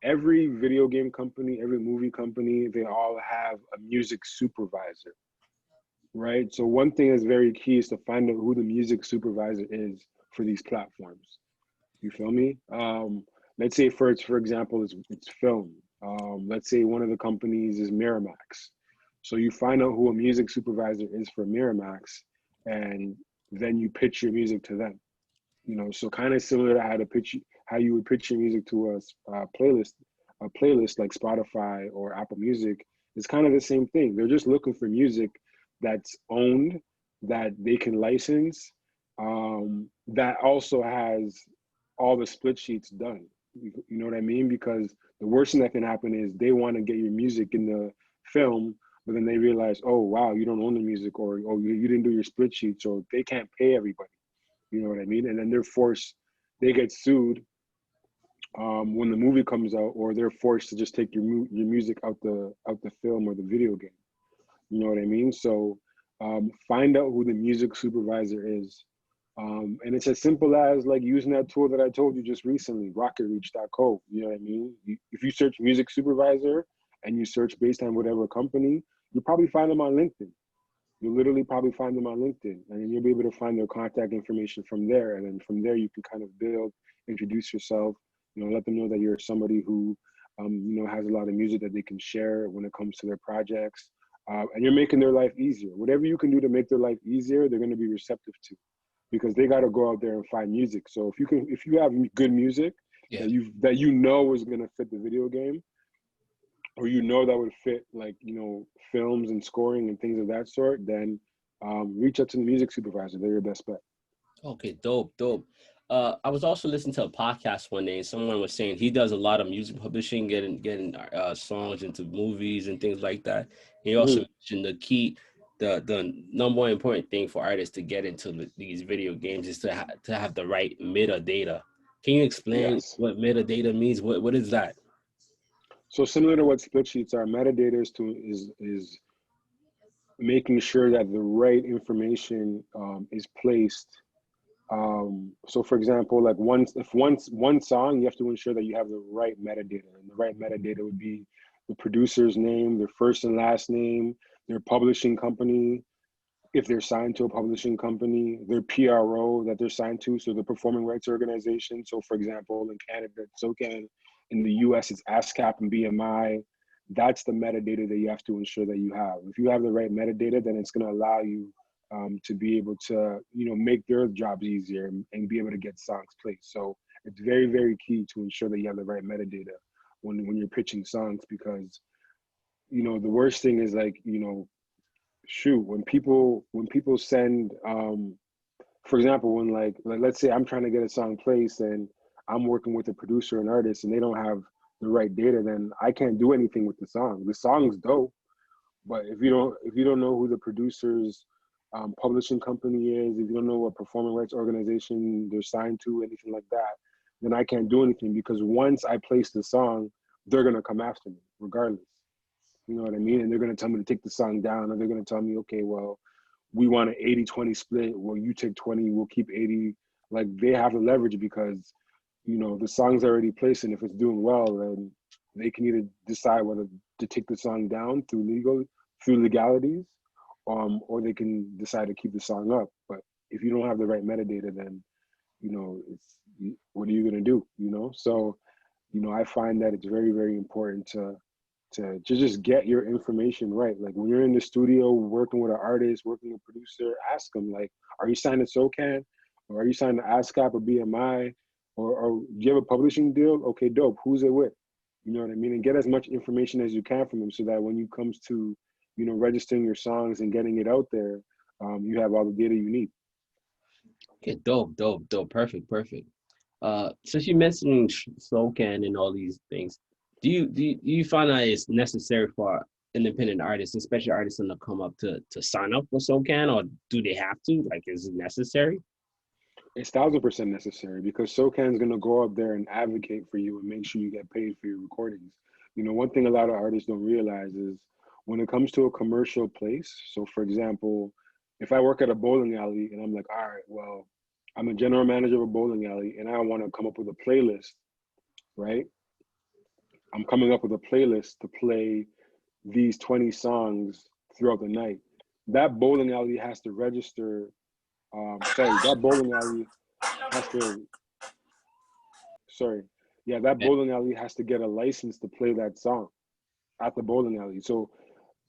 every video game company, every movie company, they all have a music supervisor, right? So one thing that's very key is to find out who the music supervisor is for these platforms. You feel me? Let's say for example, it's film. Let's say one of the companies is Miramax. So you find out who a music supervisor is for Miramax, and then you pitch your music to them. So kind of similar to how you would pitch your music to a playlist like Spotify or Apple Music. It's kind of the same thing. They're just looking for music that's owned, that they can license, that also has all the split sheets done. You know what I mean? Because the worst thing that can happen is they want to get your music in the film, but then they realize, oh wow, you don't own the music, or oh you didn't do your split sheet, so they can't pay everybody. You know what I mean? And then they get sued when the movie comes out, or they're forced to just take your music out the film or the video game. You know what I mean? So find out who the music supervisor is. And it's as simple as like using that tool that I told you just recently, rocketreach.co. You know what I mean? If you search music supervisor and you search based on whatever company, you'll probably find them on LinkedIn. You'll literally probably find them on LinkedIn, and then you'll be able to find their contact information from there. And then from there, you can kind of introduce yourself, let them know that you're somebody who, has a lot of music that they can share when it comes to their projects. And you're making their life easier. Whatever you can do to make their life easier, they're going to be receptive to, because they got to go out there and find music. So if you have good music Yeah. that is going to fit the video game, or that would fit like films and scoring and things of that sort, then reach out to the music supervisor. They're your best bet. Okay, dope, dope. I was also listening to a podcast one day, and someone was saying he does a lot of music publishing, getting songs into movies and things like that. He also Hmm. mentioned the number one important thing for artists to get into these video games is to have the right metadata. Can you explain Yes. what metadata means? What is that? So similar to what split sheets are, metadata is making sure that the right information is placed So for example, like one song, you have to ensure that you have the right metadata, and the right metadata would be the producer's name, their first and last name, their publishing company, if they're signed to a publishing company, their PRO that they're signed to, so the performing rights organization. So for example, in Canada, it's SOCAN, in the US, it's ASCAP and BMI. That's the metadata that you have to ensure that you have. If you have the right metadata, then it's going to allow you to be able to, make their jobs easier and be able to get songs placed. So it's very, very key to ensure that you have the right metadata when you're pitching songs, because the worst thing is, like, shoot, when people send, for example, when, like let's say I'm trying to get a song placed and I'm working with a producer and artist and they don't have the right data, then I can't do anything with the song. The song's dope, but if you don't know who the producer's publishing company is, if you don't know what performing rights organization they're signed to, anything like that, then I can't do anything, because once I place the song, they're gonna come after me regardless. You know what I mean? And they're gonna tell me to take the song down, or they're gonna tell me, okay, well, we want an 80-20 split. Well, you take 20, we'll keep 80. Like, they have the leverage because, the song's already placed, and if it's doing well, then they can either decide whether to take the song down through legalities, or they can decide to keep the song up. But if you don't have the right metadata, then, it's, what are you gonna do? So, I find that it's very, very important to just get your information right. Like, when you're in the studio working with an artist, working with a producer, ask them, like, are you signed to SOCAN, or are you signed to ASCAP or BMI, or do you have a publishing deal? Okay, dope. Who's it with? You know what I mean? And get as much information as you can from them, so that when you comes to, registering your songs and getting it out there, you have all the data you need. Okay, dope, dope, dope. Perfect, perfect. Since you mentioned SoCan and all these things, do you find that it's necessary for independent artists, especially artists, to come up to sign up for SoCan, or do they have to? Like, is it necessary? It's 1,000% necessary, because SOCAN's gonna go up there and advocate for you and make sure you get paid for your recordings. One thing a lot of artists don't realize is, when it comes to a commercial place. So for example, if I work at a bowling alley and I'm like, all right, well, I'm a general manager of a bowling alley and I want to come up with a playlist, right? I'm coming up with a playlist to play these 20 songs throughout the night. That bowling alley has to register. That bowling alley has to, sorry, yeah, that Okay. bowling alley has to get a license to play that song at the bowling alley. So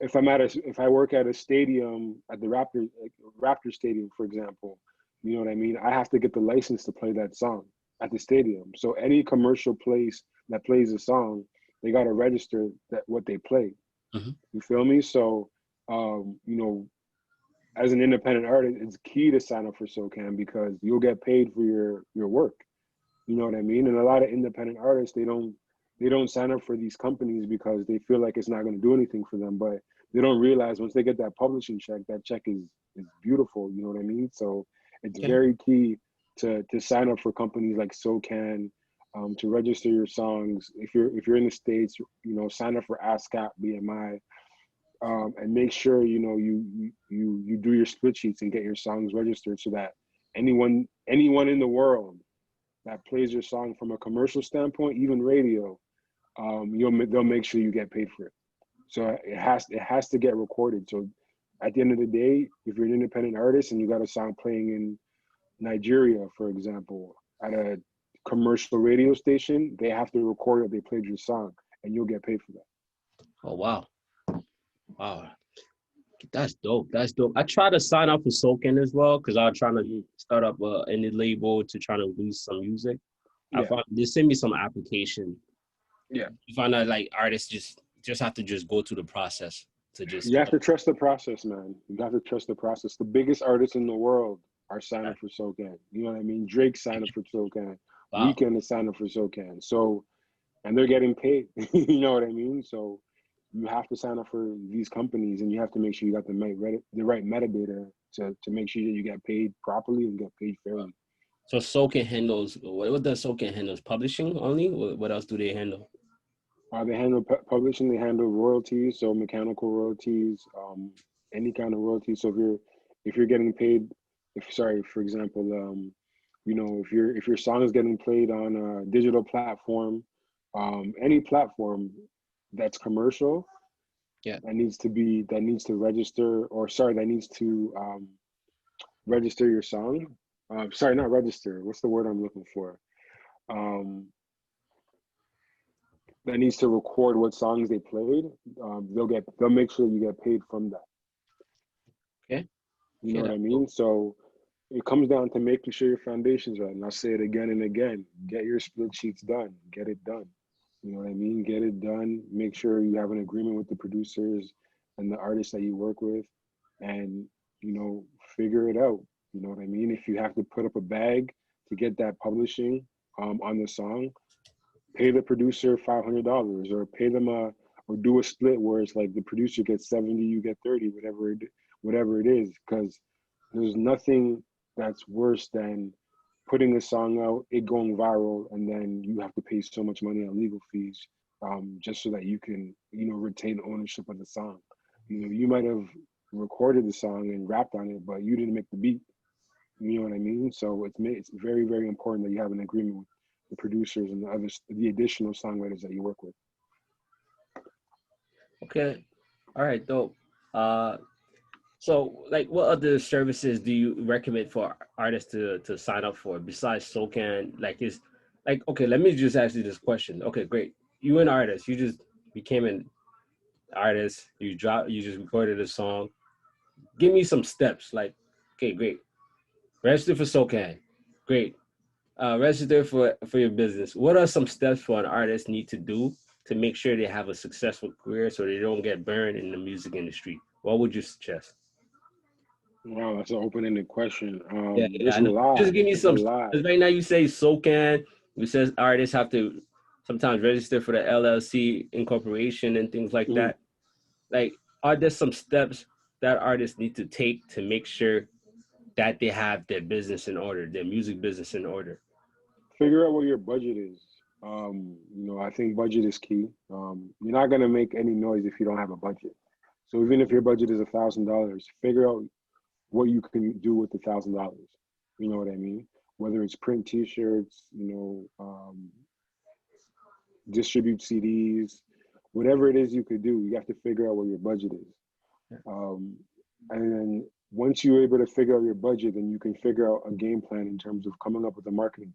if I work at a stadium, at the Raptor Stadium, for example, you know what I mean? I have to get the license to play that song at the stadium. So any commercial place that plays a song, they got to register that what they play. Mhm. You feel me? So, as an independent artist, it's key to sign up for SOCAN, because you'll get paid for your work. You know what I mean? And a lot of independent artists, they don't sign up for these companies because they feel like it's not going to do anything for them. But they don't realize, once they get that publishing check, that check is beautiful. You know what I mean? So it's Okay. very key to sign up for companies like SOCAN, to register your songs. If you're in the States, sign up for ASCAP, BMI, and make sure you do your split sheets and get your songs registered, so that anyone in the world that plays your song from a commercial standpoint, even radio, they'll make sure you get paid for it. So it has to get recorded. So at the end of the day, if you're an independent artist and you got a song playing in Nigeria, for example, at a commercial radio station, they have to record that they played your song, and you'll get paid for that. Oh wow, wow, that's dope. That's dope. I try to sign up for SoCan as well because I'm trying to Mhm. start up a indie label to try to release some music. I Yeah, found they send me some application. yeah. You find out like artists just have to just go through the process to just You have to trust the process, man. You have to trust the process. The biggest artists in the world are signing for SOCAN. You know what I mean? Drake signing for SOCAN. wow. Weekend is signing for SOCAN. So, and they're getting paid. You know what I mean? So you have to sign up for these companies, and you have to make sure you got the right metadata to make sure that you get paid properly and get paid fairly. So SoCan handles what does SoCan handles? Publishing only? What else do they handle? They handle publishing. They handle royalties, so mechanical royalties, any kind of royalties. So if you're getting paid, if sorry, for example, You know, if your song is getting played on a digital platform, any platform that's commercial, Yeah. that needs to register, or sorry, that needs to register your song. Sorry, not register. What's the word I'm looking for? Um, that needs to record what songs they played. They'll make sure you get paid from that. Okay. You know Okay. what I That's cool. mean? So it comes down to making sure your foundation's right. And I'll say it again and again. Get your split sheets done. Get it done. You know what I mean? Get it done. Make sure you have an agreement with the producers and the artists that you work with, and you know, figure it out. You know what I mean? If you have to put up a bag to get that publishing on the song, pay the producer $500, or pay them a, or do a split where it's like the producer gets 70, you get 30, whatever it is, because there's nothing that's worse than putting a song out, it going viral, and then you have to pay so much money on legal fees, just so that you can, you know, retain ownership of the song. You know, you might have recorded the song and rapped on it, but you didn't make the beat. You know what I mean? So it's very, very important that you have an agreement with the producers and the additional songwriters that you work with. Okay. All right. Dope. Uh, so like, what other services do you recommend for artists to sign up for besides SoCan? Like, is like, okay, let me just ask you this question. Okay, great. You an artist. You just became an artist. You just recorded a song. Give me some steps. Like, okay, great. Register for SoCan. Great. Register for your business. What are some steps for an artist need to do to make sure they have a successful career so they don't get burned in the music industry? What would you suggest? Wow, that's an open-ended question. Yeah, There's I a know. lot. Just give me There's a some. lot. Because right now you say SoCan. It says artists have to sometimes register for the LLC incorporation and things like Mhm. that. Like, are there some steps that artists need to take to make sure that they have their business in order, their music business in order? Figure out what your budget is. You know, I think budget is key. You're not gonna make any noise if you don't have a budget. So even if your budget is $1,000, figure out what you can do with $1,000. You know what I mean? Whether it's print T-shirts, you know, distribute CDs, whatever it is you could do, you have to figure out what your budget is. Um, and then once you're able to figure out your budget, then you can figure out a game plan in terms of coming up with a marketing.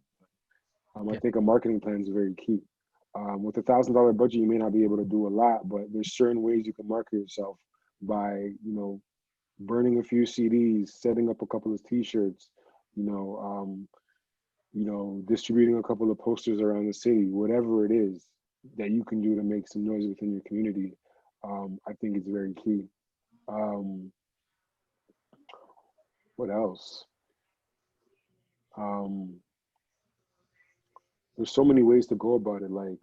I Yeah. think a marketing plan is very key. With $1,000 budget, you may not be able to do a lot, but there's certain ways you can market yourself by, you know, burning a few CDs, setting up a couple of T-shirts, you know, distributing a couple of posters around the city, whatever it is that you can do to make some noise within your community. I think it's very key. Um, what else? Um, there's so many ways to go about it. Like,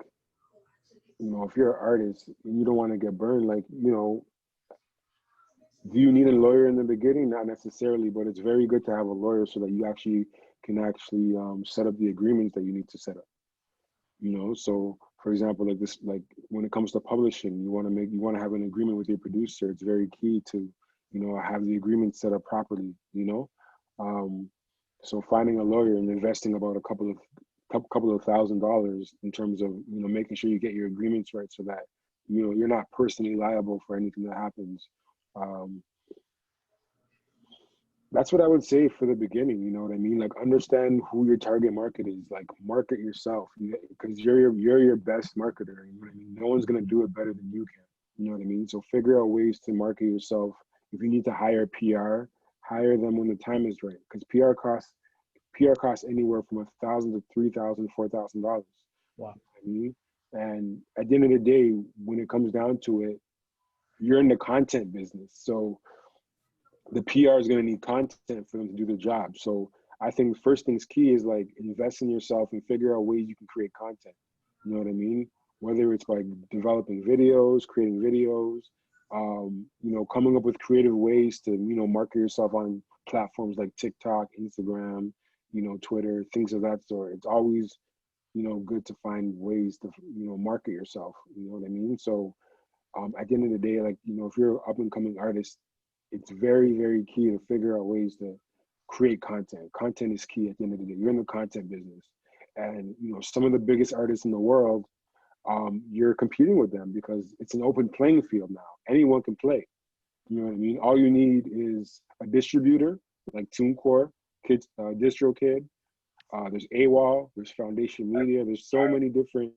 you know, if you're an artist and you don't want to get burned, like, you know, do you need a lawyer in the beginning? Not necessarily, but it's very good to have a lawyer so that you actually can actually set up the agreements that you need to set up. You know, so for example, like this, like when it comes to publishing, you want to have an agreement with your producer. It's very key to, you know, have the agreement set up properly. You know, um, so finding a lawyer and investing about a couple of $1,000s in terms of, you know, making sure you get your agreements right so that, you know, you're not personally liable for anything that happens. Um, that's what I would say for the beginning. You know what I mean? Like understand who your target market is. Like market yourself, because you're your best marketer. You know what I mean? No one's gonna do it better than you can. You know what I mean? So figure out ways to market yourself. If you need to hire PR, hire them when the time is right. Because PR costs anywhere from $1,000 to $3,000, $4,000. Wow. I mean, and at the end of the day, when it comes down to it, you're in the content business. So the PR is going to need content for them to do the job. So I think first things key is like invest in yourself and figure out ways you can create content. You know what I mean? Whether it's by developing videos, creating videos, you know, coming up with creative ways to, you know, market yourself on platforms like TikTok, Instagram, you know, Twitter, things of that sort. It's always, you know, good to find ways to, you know, market yourself. You know what I mean? So at the end of the day, like, you know, if you're an up and coming artist, it's very, very key to figure out ways to create content. Content is key at the end of the day. You're in the content business. And some of the biggest artists in the world, you're competing with them because it's an open playing field now. Anyone can play. You know what I mean? All you need is a distributor like TuneCore, Kids, Distro Kid. There's AWOL, there's Foundation Media. There's so many different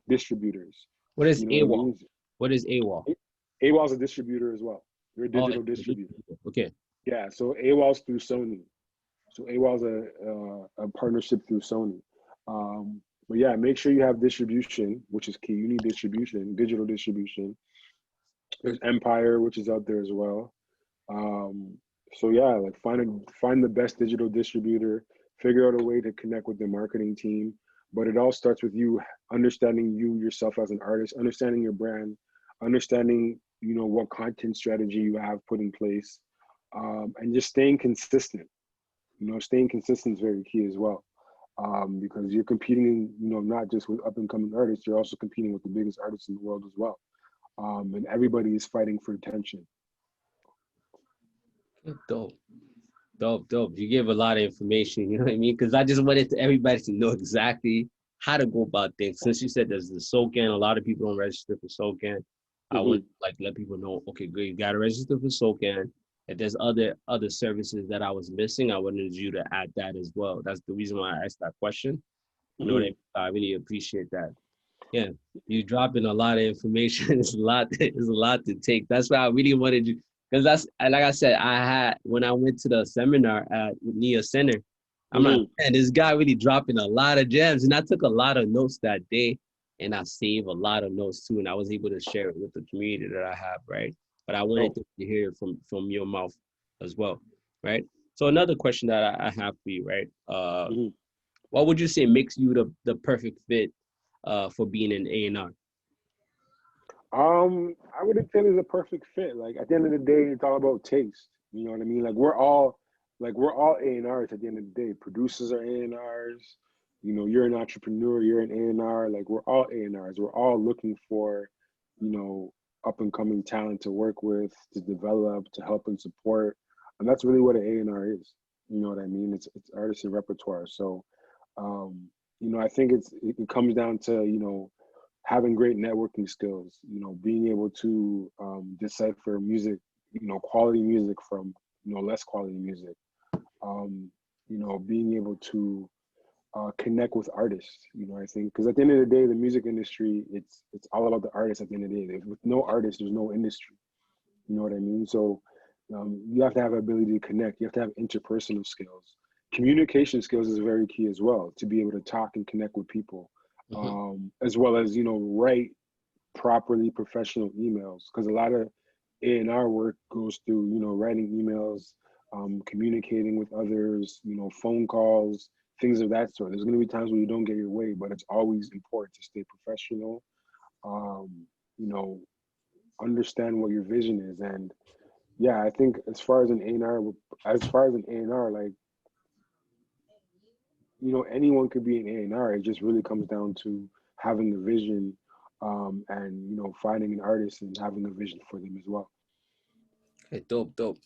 distributors. What is You know what I AWOL? mean? What is AWOL? AWOL is a distributor as well. They're a Oh, digital distributor. okay. Yeah, so AWOL's through Sony. So AWOL's a partnership through Sony. But yeah, make sure you have distribution, which is key. You need distribution, digital distribution. There's Empire, which is out there as well. Um, so yeah, like find the best digital distributor, figure out a way to connect with the marketing team. But it all starts with you understanding you yourself as an artist, understanding your brand, understanding what content strategy you have put in place, and just staying consistent. Staying consistent is very key as well, because you're competing, not just with up and coming artists, you're also competing with the biggest artists in the world as well, and everybody is fighting for attention. Dope. Dope, dope. You gave a lot of information, you know what I mean? Because I just wanted everybody to know exactly how to go about things. Since you said there's the SOCAN, a lot of people don't register for SOCAN. I Mm-hmm. would like let people know, okay, good, you gotta register for SOCAN. If there's other services that I was missing, I wanted you to add that as well. That's the reason why I asked that question. You know what I Mm-hmm. mean? I really appreciate that. Yeah, you dropping a lot of information. It's a lot. It's a lot to take. That's why I really wanted you, because that's like I said. I had when I went to the seminar at Nia Center. I'm like, Mm-hmm. man, this guy really dropping a lot of gems, and I took a lot of notes that day, and I saved a lot of notes too, and I was able to share it with the community that I have, right? But I wanted Oh. to hear it from your mouth as well, right? So another question that I have for you, right? Mm-hmm. What would you say makes you the perfect fit for being an A&R? I wouldn't say there's a perfect fit. Like at the end of the day, it's all about taste. You know what I mean? Like we're all A&Rs at the end of the day. Producers are A&Rs. You're an entrepreneur, you're an A&R. Like we're all A&Rs. We're all looking for, you know, up and coming talent to work with, to develop, to help and support. And that's really what an A&R is. You know what I mean? It's artist and repertoire. So um, I think it comes down to, having great networking skills, being able to decipher music, quality music from, less quality music, um, being able to connect with artists. I think because at the end of the day, the music industry, it's all about the artist. At the end of the day, with no artist, there's no industry. You know what I mean? So you have to have ability to connect. You have to have interpersonal skills. Communication skills is very key as well, to be able to talk and connect with people, Mhm. as well as write properly professional emails. Because a lot of A&R work goes through writing emails, communicating with others, phone calls, things of that sort. There's going to be times when you don't get your way, but it's always important to stay professional. Um, you know, understand what your vision is, and yeah, I think as far as an A&R, like anyone could be an A&R. It just really comes down to having the vision, and finding an artist and having a vision for them as well. Okay, dope, dope.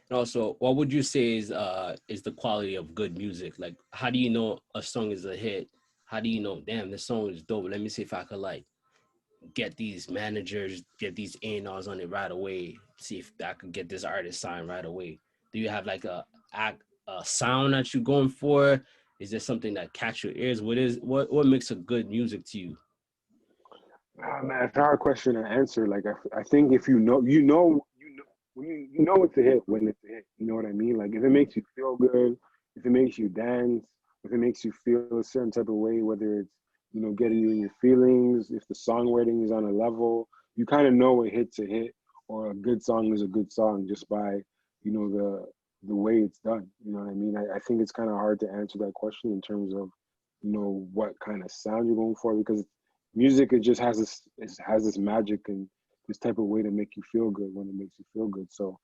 And also, what would you say is the quality of good music? Like, how do you know a song is a hit? How do you know, damn, this song is dope? Let me see if I could like get these managers, get these A&Rs on it right away. See if I could get this artist signed right away. Do you have like a sound that you're going for? Is there something that catch your ears? What makes a good music to you? Man, it's a hard question to answer. Like I think if when it's a hit when it's a hit. You know what I mean? Like if it makes you feel good, if it makes you dance, if it makes you feel a certain type of way, whether it's getting you in your feelings, if the songwriting is on a level, you kind of know a hit's a hit or a good song is a good song just by the way it's done. You know what I mean? I think it's kind of hard to answer that question in terms of what kind of sound you're going for, because music, it just has this magic and this type of way to make you feel good when it makes you feel good. So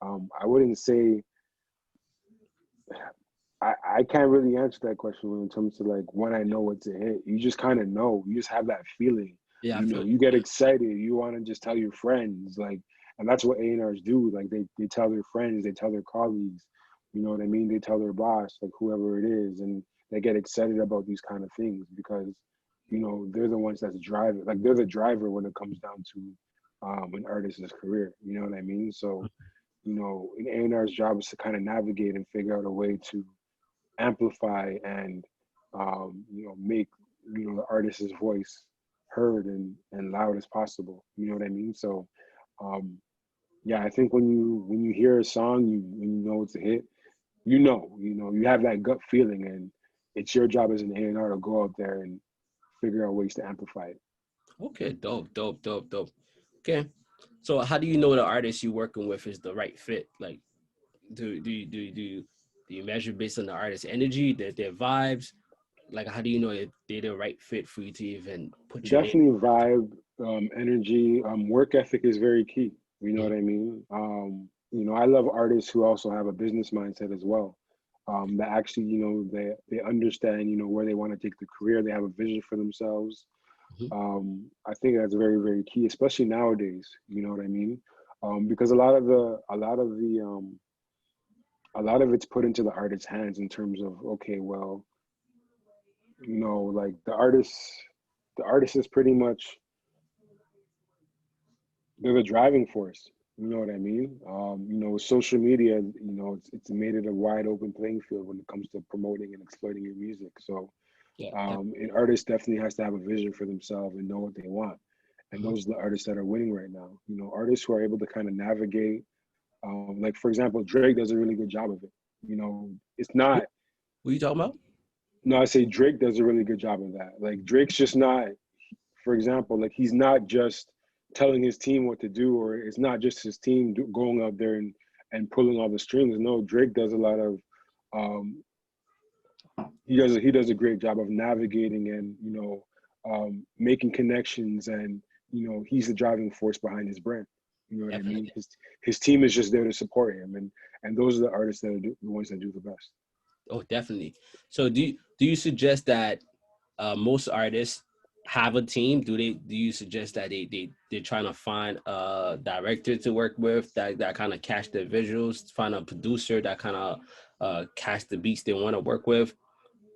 I wouldn't say I can't really answer that question when it comes to like when I know it's a hit. You just kind of know. You just have that feeling. Yeah, I feel You get excited. You want to just tell your friends, like, and that's what A&Rs do. Like they tell their friends, they tell their colleagues. You know what I mean? They tell their boss, like whoever it is, and they get excited about these kind of things because, you know, they're the ones that's driving. Like they're the driver when it comes down to an artist's career. You know what I mean? So, you know, an A&R's job is to kind of navigate and figure out a way to amplify and, you know, make, you know, the artist's voice heard and loud as possible. You know what I mean? So, um, yeah, I think when you hear a song, you when you know it's a hit, you know, you have that gut feeling, and it's your job as an A&R to go out there and figure out ways to amplify it. Okay, dope, dope, dope, dope. Okay, so how do you know the artist you're working with is the right fit? Like, do you measure based on the artist's energy, their vibes? Like, how do you know if they're the right fit for you to even put your name? Definitely vibe, energy, work ethic is very key. You know Mhm. what I mean? You know, I love artists who also have a business mindset as well. That actually, you know, they understand, you know, where they want to take the career. They have a vision for themselves. Mhm. I think that's very, very key, especially nowadays. You know what I mean? Because a lot of it's put into the artist's hands in terms of, okay, well, you know, like the artist is pretty much, they're the driving force. You know what I mean? You know, social media, you know, it's made it a wide open playing field when it comes to promoting and exploiting your music. So Yeah. an artist definitely has to have a vision for themselves and know what they want. And Mhm. those are the artists that are winning right now. You know, artists who are able to kind of navigate, like for example, Drake does a really good job of it. You know, it's not, What are you talking about? no, I say Drake does a really good job of that. Like Drake's just not, for example, like he's not just telling his team what to do, or it's not just his team going out there and pulling all the strings. No, Drake does a lot of, um, he does a great job of navigating and, you know, making connections, and you know he's the driving force behind his brand. You know what I mean? Definitely. His team is just there to support him, and those are the artists that are the ones that do the best. Oh, definitely. So do you suggest that most artists have a team? Do you suggest that they're trying to find a director to work with that kind of catch the visuals, find a producer that kind of catch the beats they want to work with,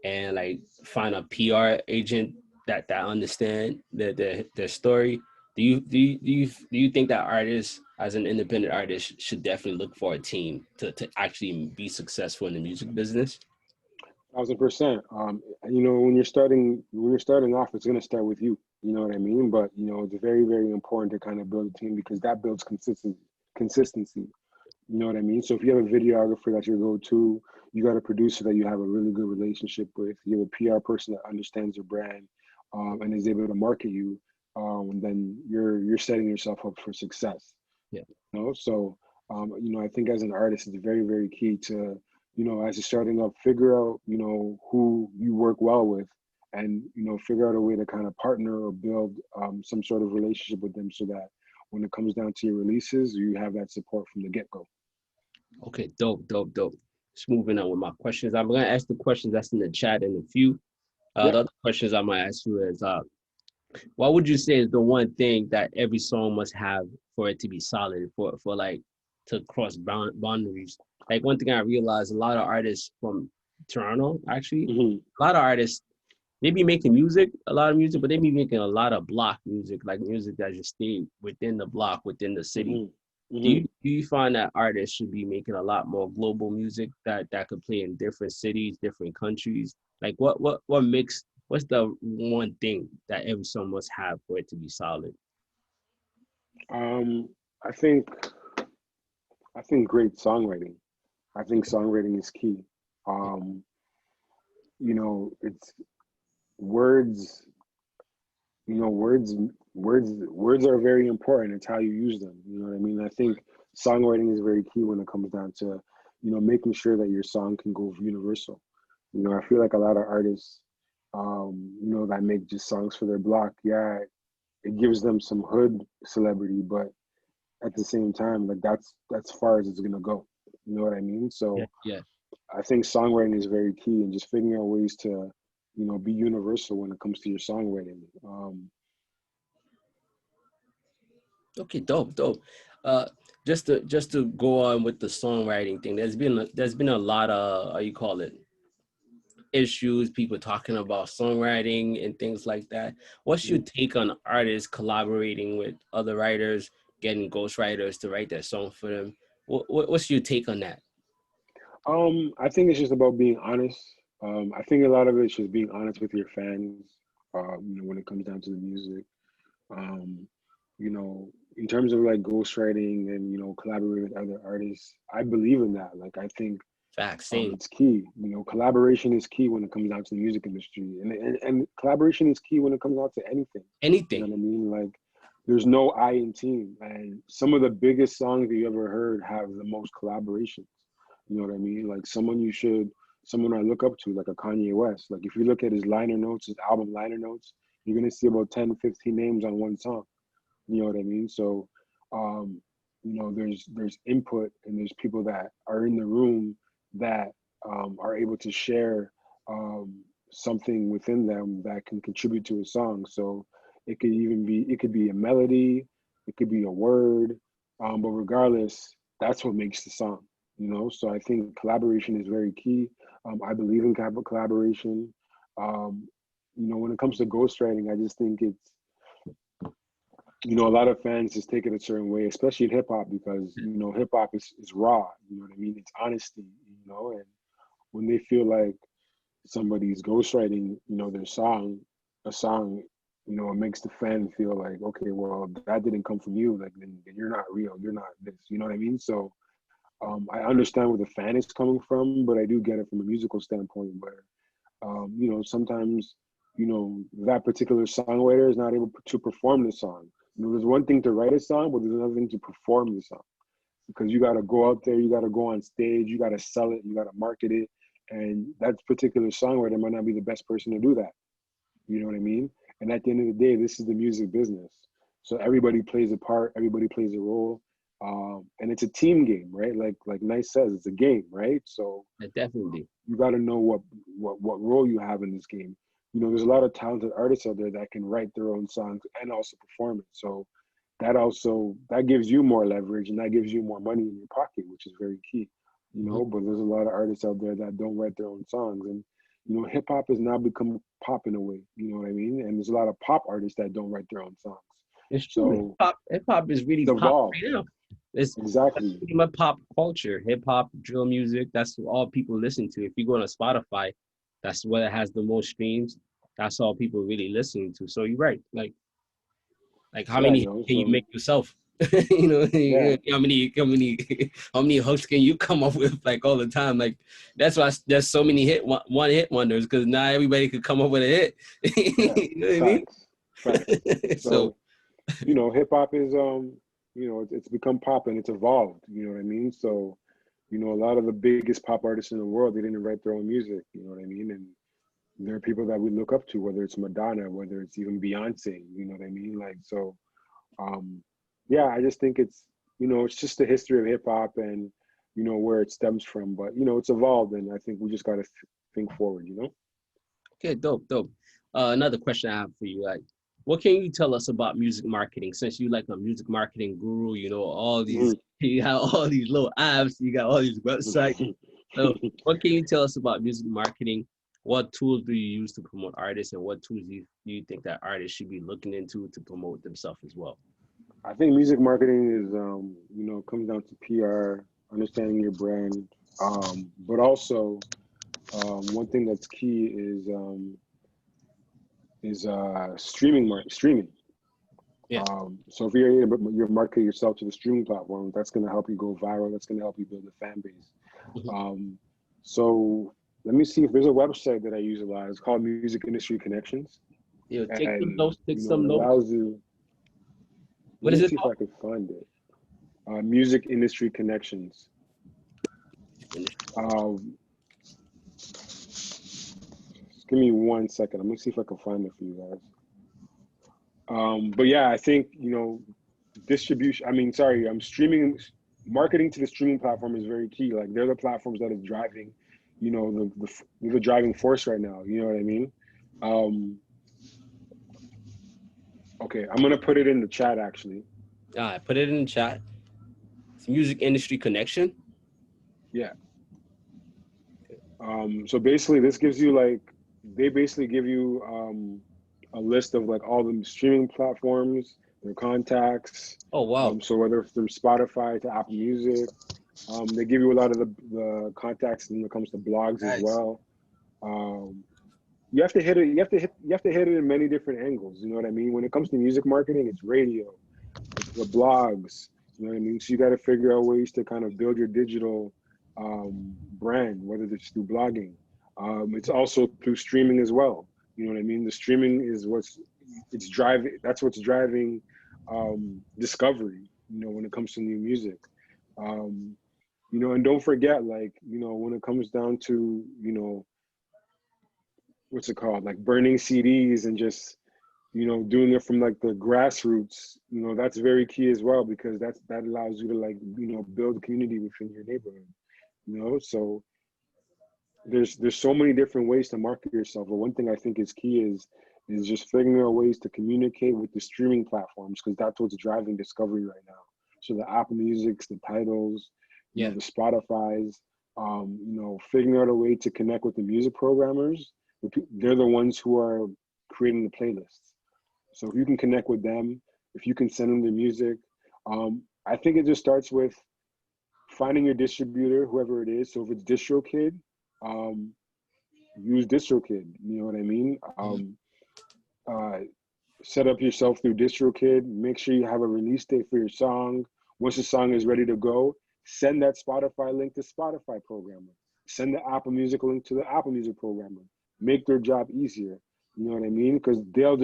and like find a PR agent that understand their story? Do you think that artists as an independent artist should definitely look for a team to actually be successful in the music business? 1,000%. You know, when you're starting off, it's gonna start with you. You know what I mean? But you know, it's very, very important to kind of build a team because that builds consistency. You know what I mean? So if you have a videographer that you go to, you got a producer that you have a really good relationship with, you have a PR person that understands your brand, and is able to market you, then you're setting yourself up for success. Yeah. You know, so you know, I think as an artist, it's very, very key to, you know, as you're starting up, figure out, you know, who you work well with, and you know, figure out a way to kind of partner or build some sort of relationship with them, so that when it comes down to your releases, you have that support from the get go. Okay, dope, dope, dope. Just moving on with my questions. I'm gonna ask the questions that's in the chat in a few. Yep. The other questions I'm gonna ask you is, what would you say is the one thing that every song must have for it to be solid, for like to cross boundaries? Like one thing I realized, a lot of artists from Toronto, actually, Hmm. a lot of artists they be making music, a lot of music, but they be making a lot of block music, like music that just stay within the block, within the city. Hmm. do Hmm. you do you find that artists should be making a lot more global music that could play in different cities, different countries? Like what makes what's the one thing that every song must have for it to be solid? Um, I think I think great songwriting. I think songwriting is key. Yeah, Um, you know, it's words. You know, words are very important. It's how you use them. You know what I mean? I think songwriting is very key when it comes down to, you know, making sure that your song can go universal. You know, I feel like a lot of artists, you know, that make just songs for their block. Yeah, it gives them some hood celebrity, but at the same time, like that's far as it's gonna go. You know what I mean? yeah, So yeah. I think songwriting is very key, and just figuring out ways to, you know, be universal when it comes to your songwriting. Okay, dope, dope. Uh, just to go on with the songwriting thing, there's been a lot of how you call it issues, people talking about songwriting and things like that. What's your take on artists collaborating with other writers, getting ghostwriters to write their song for them? What's your take on that? I think it's just about being honest. I think a lot of it's just being honest with your fans. When it comes down to the music, um, in terms of like ghostwriting and collaborating with other artists, I believe in that. Like I think Facts, same. it's key. Collaboration is key when it comes down to the music industry, and collaboration is key when it comes down to anything. You know Anything. what I mean? Like, there's no I in team, and some of the biggest songs that you ever heard have the most collaborations. You know what I mean? Like someone I look up to, like a Kanye West. Like if you look at his liner notes, his album liner notes, you're gonna see about 10, 15 names on one song. You know what I mean? So, um, there's input and there's people that are in the room that are able to share something within them that can contribute to a song. So it could be a melody, it could be a word, but regardless, that's what makes the song. So I think collaboration is very key. I believe in collaboration. Um, when it comes to ghostwriting, I just think it's a lot of fans just take it a certain way, especially in hip hop, because hip hop is raw. You know what I mean? It's honesty. And when they feel like somebody's ghostwriting, their a song, it makes the fan feel like, okay, well, that didn't come from you. Like, then you're not real. You're not this. You know what I mean? So, I understand where the fan is coming from, but I do get it from a musical standpoint where sometimes, that particular songwriter is not able to perform the song. There's one thing to write a song, but there's another thing to perform the song because you got to go out there, you got to go on stage, you got to sell it, you got to market it. And that particular songwriter might not be the best person to do that. You know what I mean? And at the end of the day, this is the music business. So everybody plays a part, everybody plays a role. And it's a team game, right? Like Nice says, it's a game, right? So Definitely. you got to know what role you have in this game. There's a lot of talented artists out there that can write their own songs and also perform it. So that gives you more leverage and that gives you more money in your pocket, which is very key. Mhm. But there's a lot of artists out there that don't write their own songs, and hip hop has now become pop in a way. You know what I mean? And there's a lot of pop artists that don't write their own songs. It's true. Hip So hop, hip hop is really it's pop evolved. right now. It's Exactly. pretty much pop culture, hip hop, drill music. That's all people listen to. If you go on a Spotify, that's what it has the most streams. That's all people really listening to. So you're right. Like how Yeah, many hits can you so make yourself? you know, yeah, how many hooks can you come up with like all the time? Like that's why there's so many one hit wonders because not everybody could come up with a hit. yeah. you know what I mean? Facts. Facts. So So, hip hop is it's become pop and it's evolved, you know what I mean? So, a lot of the biggest pop artists in the world, they didn't write their own music, you know what I mean? And there are people that we look up to, whether it's Madonna, whether it's even Beyonce, you know what I mean? Like, so, um, yeah, I just think it's just the history of hip hop and, where it stems from. But, it's evolved and I think we just got to think forward. okay, dope. Another question I have for you, like, what can you tell us about music marketing? Since you like a music marketing guru, all these, Mhm. you have all these little apps, you got all these websites. So, what can you tell us about music marketing? What tools do you use to promote artists, and what tools do you think that artists should be looking into to promote themselves as well? I think music marketing is, comes down to PR, understanding your brand, but also one thing that's key is streaming. Yeah. So if you're marketing yourself to the streaming platform, that's going to help you go viral. That's going to help you build a fan base. Mhm. Um, so let me see if there's a website that I use a lot. It's called Music Industry Connections, Take some and notes. Take it some notes. allows you. Let What is me it see if called? I can find it. Music Industry Connections. Um, Give me 1 second. I'm gonna see if I can find it for you guys. But yeah, I think distribution. I mean, sorry, I'm streaming. Marketing to the streaming platform is very key. Like they're the platforms that is driving, they're the driving force right now. You know what I mean? Um, okay, I'm gonna put it in the chat actually. All right, put it in the chat. Music industry connection. Yeah. So basically, this gives you like they basically give you a list of like all the streaming platforms, their contacts. Oh wow. So whether it's from Spotify to Apple Music, they give you a lot of the contacts when it comes to blogs as Nice. well. Um, you have to hit it. You have to hit it in many different angles. You know what I mean? When it comes to music marketing, it's radio, it's the blogs. You know what I mean? So you got to figure out ways to kind of build your digital brand, whether it's through blogging. It's also through streaming as well. You know what I mean? The streaming is it's driving. That's what's driving discovery. You know, when it comes to new music. Um, you know, and don't forget, like, you know, when it comes down to, you know, what's it called, like burning CDs and just, you know, doing it from like the grassroots, you know, that's very key as well, because that allows you to, like, you know, build a community within your neighborhood, you know. So there's so many different ways to market yourself, but one thing I think is key is just figuring out ways to communicate with the streaming platforms, because that's what's driving discovery right now. So the Apple Musics, the titles, you know, Yeah. the Spotify's, you know, figuring out a way to connect with the music programmers. They're the ones who are creating the playlists. So if you can connect with them, if you can send them the music, I think it just starts with finding your distributor, whoever it is. So if it's DistroKid, um, use DistroKid. You know what I mean? Mhm. Uh, Set up yourself through DistroKid. Make sure you have a release date for your song. Once the song is ready to go, send that Spotify link to Spotify programmer. Send the Apple Music link to the Apple Music programmer. Make their job easier. You know what I mean? Because they're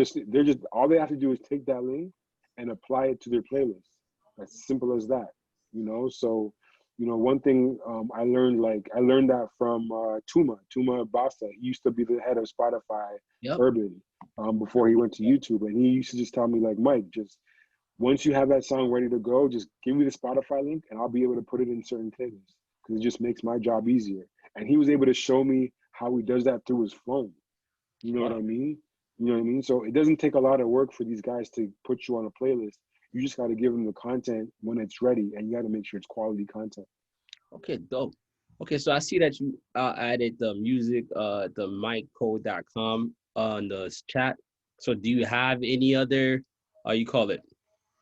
just all they have to do is take that link and apply it to their playlist. As simple as that. You know, so you know, one thing I learned that from Tuma Basa. He used to be the head of Spotify Yep. Urban before he went to YouTube, and he used to just tell me like, Mike, just once you have that song ready to go, just give me the Spotify link, and I'll be able to put it in certain playlists, because it just makes my job easier. And he was able to show me how he does that through his phone. You know what Wow. I mean? You know what I mean? So it doesn't take a lot of work for these guys to put you on a playlist. You just got to give them the content when it's ready, and you got to make sure it's quality content. Okay, dope. Okay, so I see that you added the music, the micco.com on the chat. So do you have any other, you call it,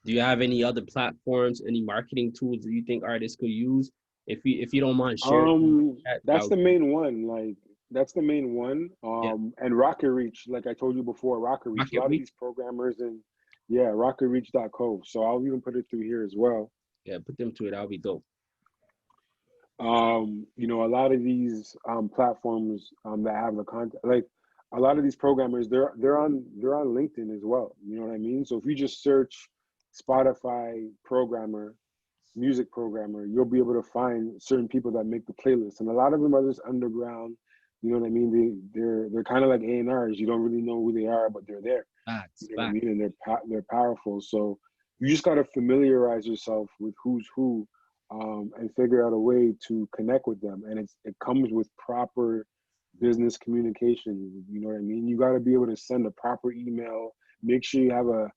do you have any other platforms, any marketing tools that you think artists could use? If you don't mind sharing that, that That's would the be, main one. Like that's the main one. yeah. And Rocket Reach, like I told you before, Rocket Reach. A Rocket lot of Reach? these programmers and yeah, rocketreach.co. So I'll even put it through here as well. Yeah, put them to it. That'll be dope. You know, a lot of these platforms that have the content, like a lot of these programmers, they're on LinkedIn as well. You know what I mean? So if you just search Spotify programmer, music programmer, you'll be able to find certain people that make the playlist, and a lot of them are just underground. You know what I mean? They're kind of like A&Rs. You don't really know who they are, but they're there. You Facts, know what I facts. mean? And they're powerful. So you just got to familiarize yourself with who's who, and figure out a way to connect with them. And it comes with proper business communication. You know what I mean? You got to be able to send a proper email. Make sure you have a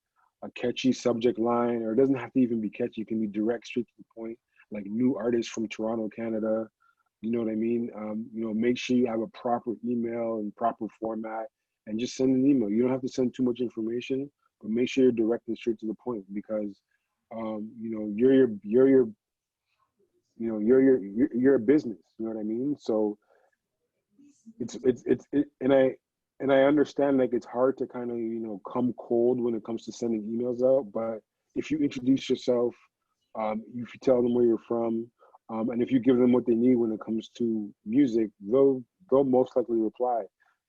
catchy subject line, or it doesn't have to even be catchy. It can be direct, straight to the point, like new artists from Toronto, Canada. You know what I mean? You know, make sure you have a proper email and proper format, and just send an email. You don't have to send too much information, but make sure you're direct and straight to the point, because you know, you're a business. You know what I mean? So and I understand like it's hard to kind of, you know, come cold when it comes to sending emails out, but if you introduce yourself, if you tell them where you're from, and if you give them what they need when it comes to music, they'll most likely reply,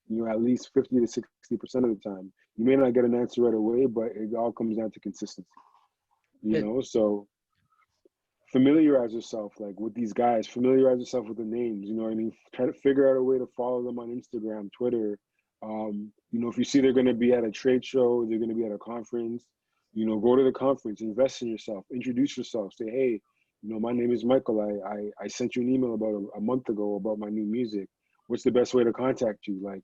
you know, at least 50 to 60% of the time. You may not get an answer right away, but it all comes down to consistency, you Yeah, know. So familiarize yourself like with these guys, familiarize yourself with the names, you know what I mean? Try to figure out a way to follow them on Instagram, Twitter. You know, if you see they're going to be at a trade show, they're going to be at a conference, you know, go to the conference, invest in yourself, introduce yourself, say, hey, you know, my name is Michael. I sent you an email about a month ago about my new music. What's the best way to contact you? Like,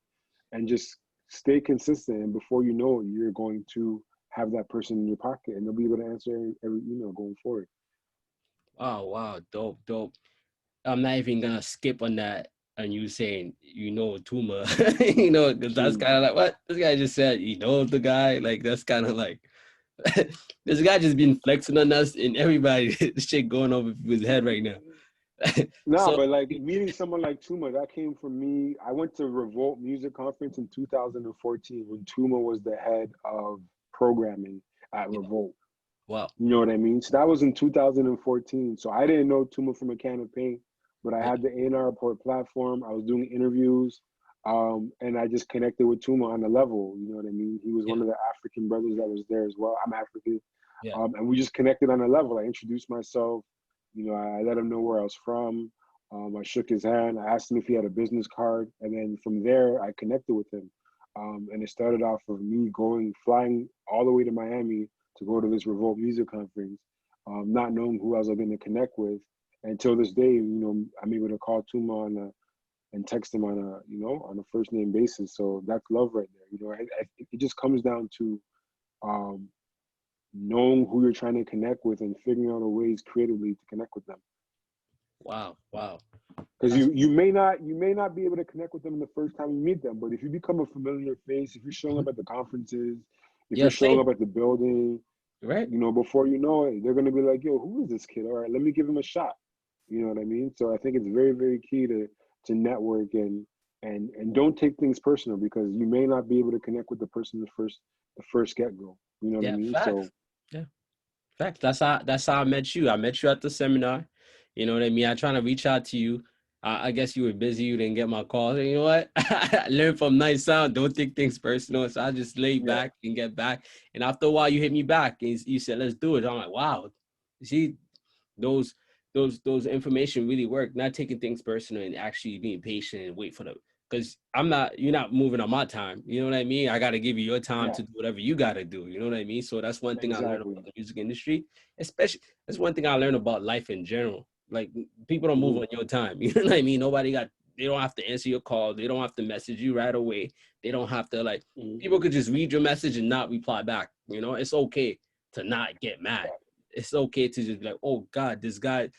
and just stay consistent, and before you know it, you're going to have that person in your pocket, and they'll be able to answer every email going forward. Wow, wow, dope, dope. I'm not even gonna skip on that. And you saying Tuma, because that's Mm. kind of like what this guy just said. The guy, like that's kind of like this guy just been flexing on us and everybody. Shit going over his head right now. Nah, So but like meeting someone like Tuma, that came from me. I went to Revolt Music Conference in 2014 when Tuma was the head of programming at yeah, Revolt. wow, You know what I mean? So that was in 2014. So I didn't know Tuma from a can of paint, but I yeah, had the A&R report platform. I was doing interviews, and I just connected with Tuma on a level. You know what I mean? He was yeah, one of the African brothers that was there as well. I'm African, yeah, and we just connected on a level. I introduced myself. I let him know where I was from. I shook his hand. I asked him if he had a business card, and then from there I connected with him. And it started off of me flying all the way to Miami to go to this Revolt Music Conference, not knowing who else I'm going to connect with. Until this day, I'm able to call Tuma and text him on a first name basis. So that's love right there. It just comes down to um, knowing who you're trying to connect with and figuring out a ways creatively to connect with them. wow, wow. Because That's you may not be able to connect with them the first time you meet them, but if you become a familiar face, if you're showing mhm. up at the conferences, if Yeah, you're showing same, up at the building, right? before you know it, they're gonna be like, "Yo, who is this kid? All right, let me give him a shot." You know what I mean? So I think it's very, very key to network and don't take things personal because you may not be able to connect with the person the first get go. You know what I Yeah, mean? facts. So Yeah. Fact. That's how I met you. I met you at the seminar. You know what I mean? I trying to reach out to you. I guess you were busy. You didn't get my call. You know what? I learned from Nice Sound. Don't take things personal. So I just lay yeah. back and get back. And after a while, you hit me back and you said, "Let's do it." I'm like, "Wow." See, those those information really work. Not taking things personal and actually being patient and wait for the because you're not moving on my time. You know what I mean? I gotta give you your time Yeah. to do whatever you gotta do. You know what I mean? So that's one thing I learned Exactly. about the music industry, especially that's one thing I learned about life in general. Like people don't move Hmm. on your time. You know what I mean? They don't have to answer your call. They don't have to message you right away. They don't have to like Hmm. people could just read your message and not reply back. It's okay to not get mad. It's okay to just be like, oh God, this guy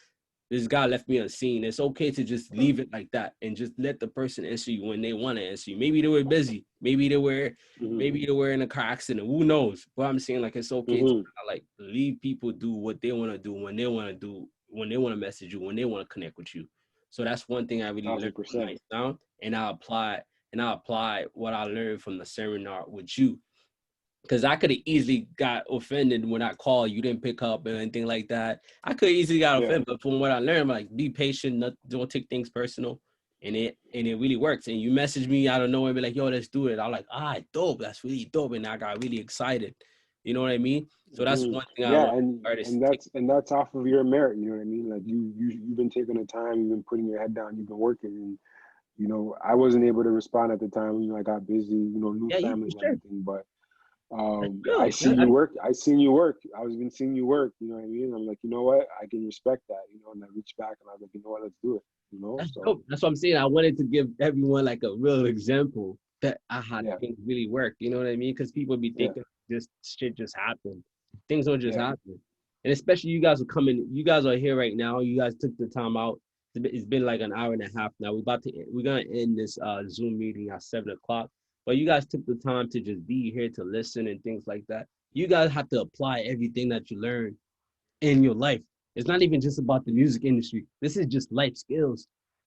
left me unseen. It's okay to just leave it like that and just let the person answer you when they want to answer you. Maybe they were busy. Hmm. Maybe they were in a car accident. Who knows? But I'm saying like it's okay to Hmm. like leave people do what they want to do when they want to when they want to message you, when they want to connect with you. So that's one thing I really learned Thousand from percent. Night Sound, and I apply what I learned from the seminar with you because I could have easily got offended when I called you didn't pick up or anything like that. I could easily got Yeah. offended, but from what I learned, like be patient, don't take things personal, and it really works. And you message me out of nowhere, and be like, "Yo, let's do it." I'm like, "Ah, dope, that's really dope," and I got really excited. You know what I mean? So that's Hmm. one thing I Yeah, learned. and Artists and take, that's off of your merit. You know what I mean? Like you've been taking the time, you've been putting your head down, you've been working, and I wasn't able to respond at the time. I got busy, new yeah, you family for and sure. everything. But That's I real. seen you work. I seen you work. I was been seeing you work. You know what I mean? I'm like, you know what? I can respect that. And I reached back and I was like, you know what? Let's do it. That's So dope. That's what I'm saying. I wanted to give everyone like a real example that I had yeah, things really work. You know what I mean? Because people be yeah, thinking this shit just happened. Things don't just yeah. happen. And especially you guys are coming. You guys are here right now. You guys took the time out. It's been like an hour and a half now. We're gonna end this Zoom meeting at 7 o'clock. But you guys took the time to just be here to listen and things like that. You guys have to apply everything that you learn in your life. It's not even just about the music industry. This is just life skills.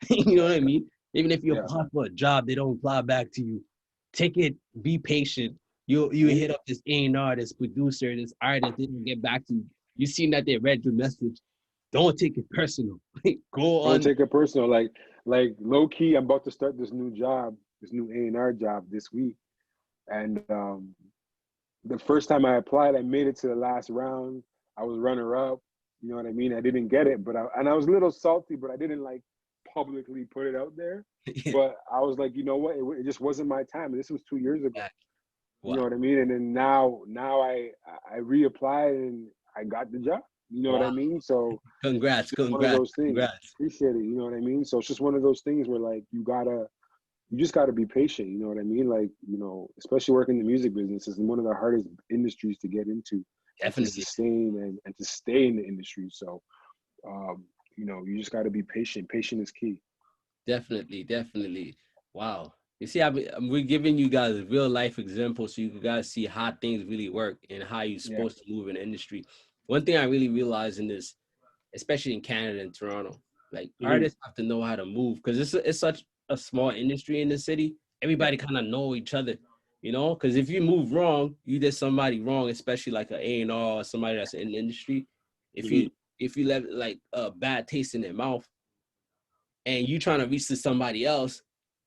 You know what I mean? Even if you Yeah. apply for a job, they don't apply back to you. Take it, be patient. You Mhm. hit up this A&R, this producer, this artist, they don't get back to you. You seen that they read your message. Don't take it personal. Go Don't on. take it personal. Like low key, I'm about to start this new job, this new A&R job this week. And the first time I applied, I made it to the last round. I was runner up. You know what I mean? I didn't get it, but I was a little salty, but I didn't like publicly put it out there. But I was like, you know what? It just wasn't my time. This was 2 years ago. You know Wow. what I mean? And then now I reapplied and I got the job. You know what I Wow. mean? So Congrats. just one of Congrats. those things. Congrats. Appreciate it. You know what I mean? So it's just one of those things where like you just gotta be patient. You know what I mean? Like, especially working in the music business is one of the hardest industries to get into and to Definitely. sustain and to stay in the industry. So You know, you just got to be patient. Patient is key. Definitely, definitely. Wow. You see, we're giving you guys real life examples so you guys see how things really work and how you're Yeah. supposed to move in the industry. One thing I really realized in this, especially in Canada and Toronto, like Hmm. artists have to know how to move because it's such a small industry in the city. Yeah. Everybody kind of know each other, you know. Because if you move wrong, you did somebody wrong, especially like an A&R or somebody that's in the industry. If Hmm. you if you left like a bad taste in their mouth and you trying to reach to somebody else,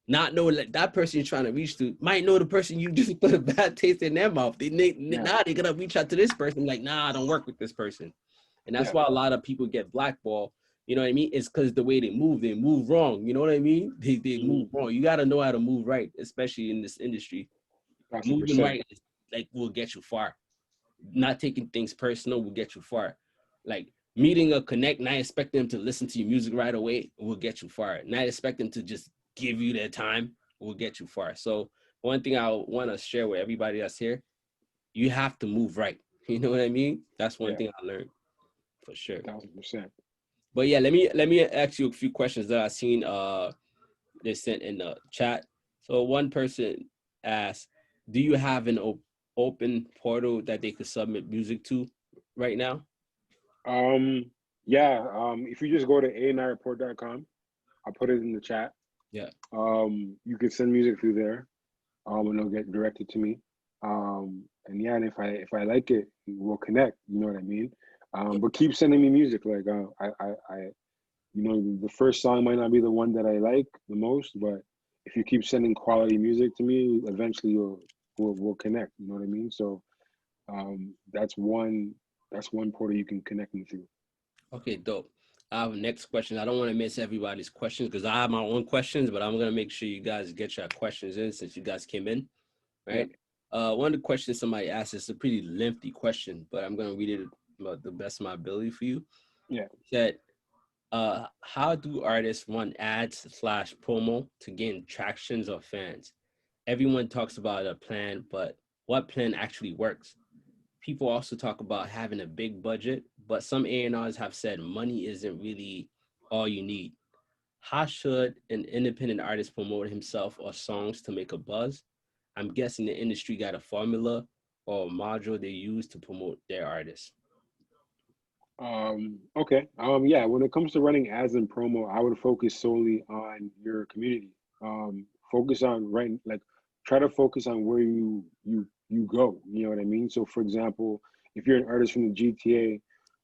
not knowing that person you're trying to reach to might know the person you just put a bad taste in their mouth. Yeah. Now they're gonna reach out to this person like, nah, I don't work with this person, and that's Yeah. why a lot of people get blackballed. You know what I mean? It's because the way they move wrong. You know what I mean? They Hmm. move wrong. You got to know how to move right, especially in this industry. Thousand Moving percent. right is like will get you far. Not taking things personal will get you far. Like meeting a connect, not expect them to listen to your music right away will get you far. Not expect them to just give you their time will get you far. So one thing I want to share with everybody that's here, you have to move right. You know what I mean? That's one Yeah. thing I learned for sure. 1000%. But yeah, let me ask you a few questions that I seen they sent in the chat. So one person asked, "Do you have an open portal that they could submit music to right now?" Um, yeah. If you just go to a9report.com, I'll put it in the chat. Yeah. You can send music through there. And it'll get directed to me. And yeah, and if I like it, we'll connect. You know what I mean? But keep sending me music. Like you know, the first song might not be the one that I like the most, but if you keep sending quality music to me, eventually we'll connect. You know what I mean? So that's one portal you can connect me through. Okay, dope. I have a next question. I don't want to miss everybody's questions because I have my own questions, but I'm gonna make sure you guys get your questions in since you guys came in, Yeah, right? One of the questions somebody asked is a pretty lengthy question, but I'm gonna read it about the best of my ability for you. yeah. It said, how do artists run ads slash promo to gain tractions or fans? Everyone talks about a plan, but what plan actually works? People also talk about having a big budget, but some A&Rs have said money isn't really all you need. How should an independent artist promote himself or songs to make a buzz? I'm guessing the industry got a formula or a module they use to promote their artists. Okay. Yeah, when it comes to running ads and promo, I would focus solely on your community. Focus on right, like try to focus on where you go. You know what I mean? So for example, if you're an artist from the GTA,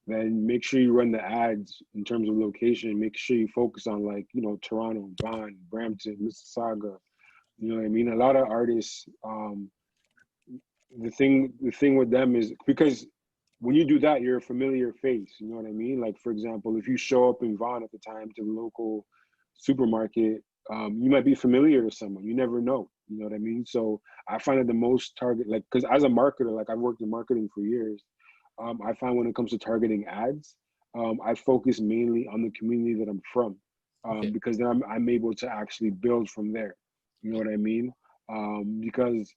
then make sure you run the ads in terms of location. Make sure you focus on like, you know, Toronto, Vaughan, Brampton, Mississauga. You know what I mean? A lot of artists, the thing with them is because when you do that, you're a familiar face. You know what I mean? Like for example, if you show up in Vaughan at the time to the local supermarket, you might be familiar to someone. You never know. You know what I mean? So I find that the most target, like, because as a marketer, like I've worked in marketing for years, I find when it comes to targeting ads, I focus mainly on the community that I'm from, Okay. because then I'm able to actually build from there. You know what I mean? Because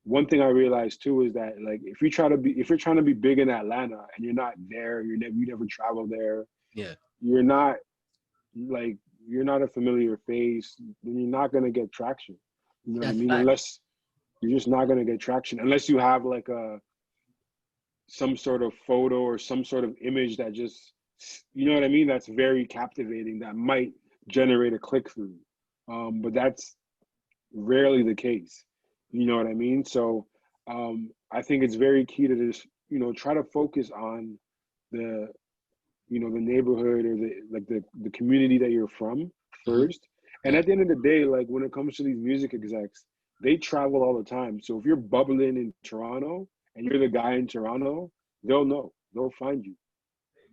one thing I realized too is that like if you're trying to be big in Atlanta and you're not there, you never travel there, Yeah. you're not like you're not a familiar face, then you're not gonna get traction. You know what I That's mean? fact. Unless you're just not gonna get traction unless you have like a some sort of photo or some sort of image that just you know what I mean? That's very captivating that might generate a click through. But that's rarely the case. You know what I mean? So I think it's very key to just try to focus on the the neighborhood or the community that you're from Mhm. first. And Yeah. at the end of the day, like when it comes to these music execs, they travel all the time. So if you're bubbling in Toronto and you're the guy in Toronto, they'll know. They'll find you.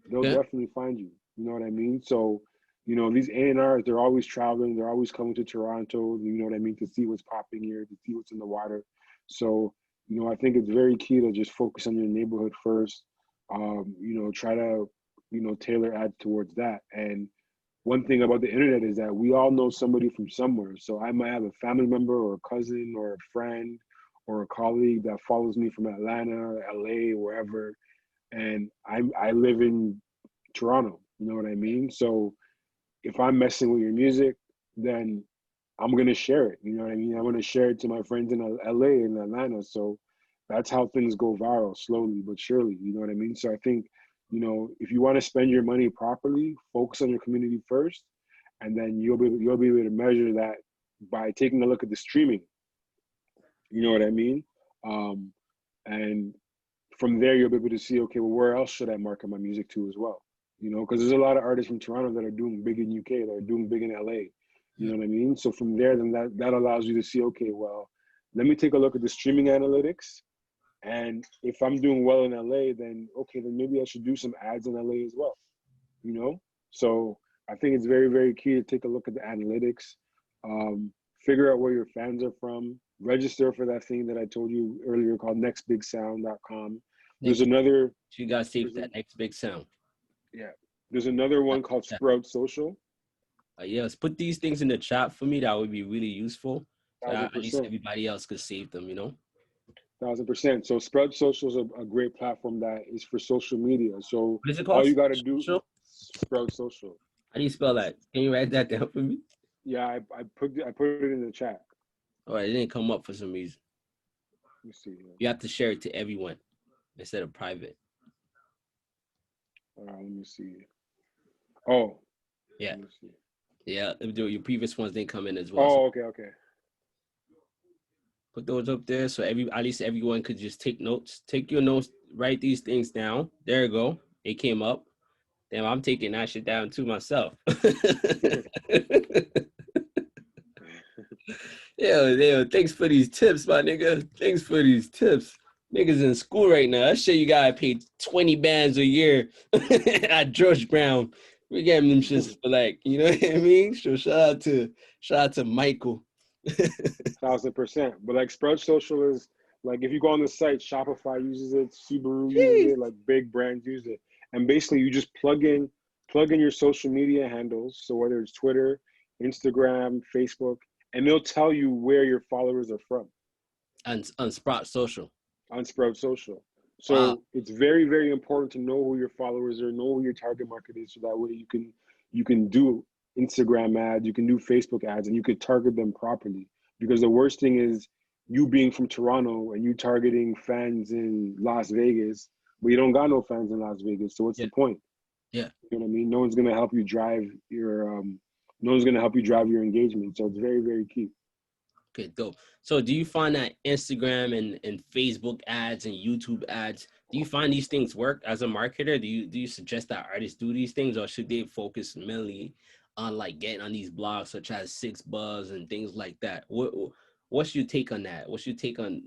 They'll Yeah. definitely find you. You know what I mean? So, these A&Rs, they're always traveling. They're always coming to Toronto, you know what I mean, to see what's popping here, to see what's in the water. So, I think it's very key to just focus on your neighborhood first. Try to, tailor ads towards that. And one thing about the internet is that we all know somebody from somewhere. So I might have a family member or a cousin or a friend or a colleague that follows me from Atlanta, LA, wherever, and I live in Toronto. You know what I mean? So if I'm messing with your music, then I'm gonna share it. You know what I mean? I'm gonna share it to my friends in LA and Atlanta. So that's how things go viral, slowly but surely. You know what I mean? So I think, if you want to spend your money properly, focus on your community first, and then you'll be able to measure that by taking a look at the streaming. You know what I mean? Um, and from there, you'll be able to see, okay, well, where else should I market my music to as well? Because there's a lot of artists from Toronto that are doing big in UK, that are doing big in LA. You Yeah. know what I mean? So from there, then that allows you to see, okay, well, let me take a look at the streaming analytics. And if I'm doing well in LA, then okay, then maybe I should do some ads in LA as well. You know? So I think it's very, very key to take a look at the analytics, figure out where your fans are from, register for that thing that I told you earlier called nextbigsound.com. There's Next, another, you guys save there's a, that next big sound. yeah, there's another one called Yeah. Sprout Social. Yes, put these things in the chat for me. That would be really useful. So Thousand at least percent, everybody else could save them, 1000%. So Sprout Social is a great platform that is for social media. So What is it all called? you got to do, Social? Sprout Social. How do you spell that? Can you write that down for me? Yeah, I put it in the chat. All right, it didn't come up for some reason. Let me see here. You have to share it to everyone instead of private. Let me see. Oh, Yeah. let me see. Yeah. Your previous ones didn't come in as well. So Oh, okay. put those up there so at least everyone could just take notes. Take your notes, write these things down. There you go. It came up. Damn, I'm taking that shit down to myself. Yo, thanks for these tips, my nigga. Thanks for these tips. Niggas in school right now. That shit you gotta pay 20 bands a year at George Brown. We getting them shits for like, you know what I mean? So shout out to Michael. 1000%. But like Sprout Social is like if you go on the site, Shopify uses it, Subaru uses Jeez. it, like big brands use it. And basically you just plug in your social media handles. So whether it's Twitter, Instagram, Facebook, and they'll tell you where your followers are from On Sprout Social. on Sprout Social. Wow. So it's very, very important to know who your followers are, know who your target market is, so that way you can do Instagram ads, you can do Facebook ads, and you could target them properly. Because the worst thing is you being from Toronto and you targeting fans in Las Vegas, but you don't got no fans in Las Vegas. So what's Yeah. the point? Yeah. You know what I mean? No one's gonna help you drive your engagement. So it's very, very key. Okay, dope. So do you find that Instagram and Facebook ads and YouTube ads, do you find these things work as a marketer? Do you suggest that artists do these things, or should they focus mainly on like getting on these blogs such as Six Buzz and things like that? What's your take on that? What's your take on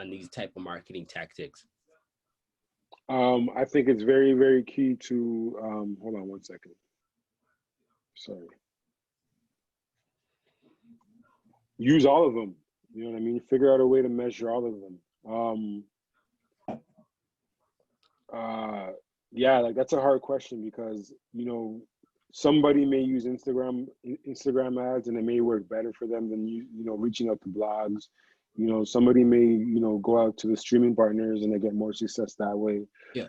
these type of marketing tactics? I think it's very, very key to hold on one second. Sorry. Use all of them. You know what I mean? Figure out a way to measure all of them. Uh, yeah, like that's a hard question because somebody may use Instagram ads and it may work better for them than reaching out to blogs. Somebody may go out to the streaming partners and they get more success that way. Yeah.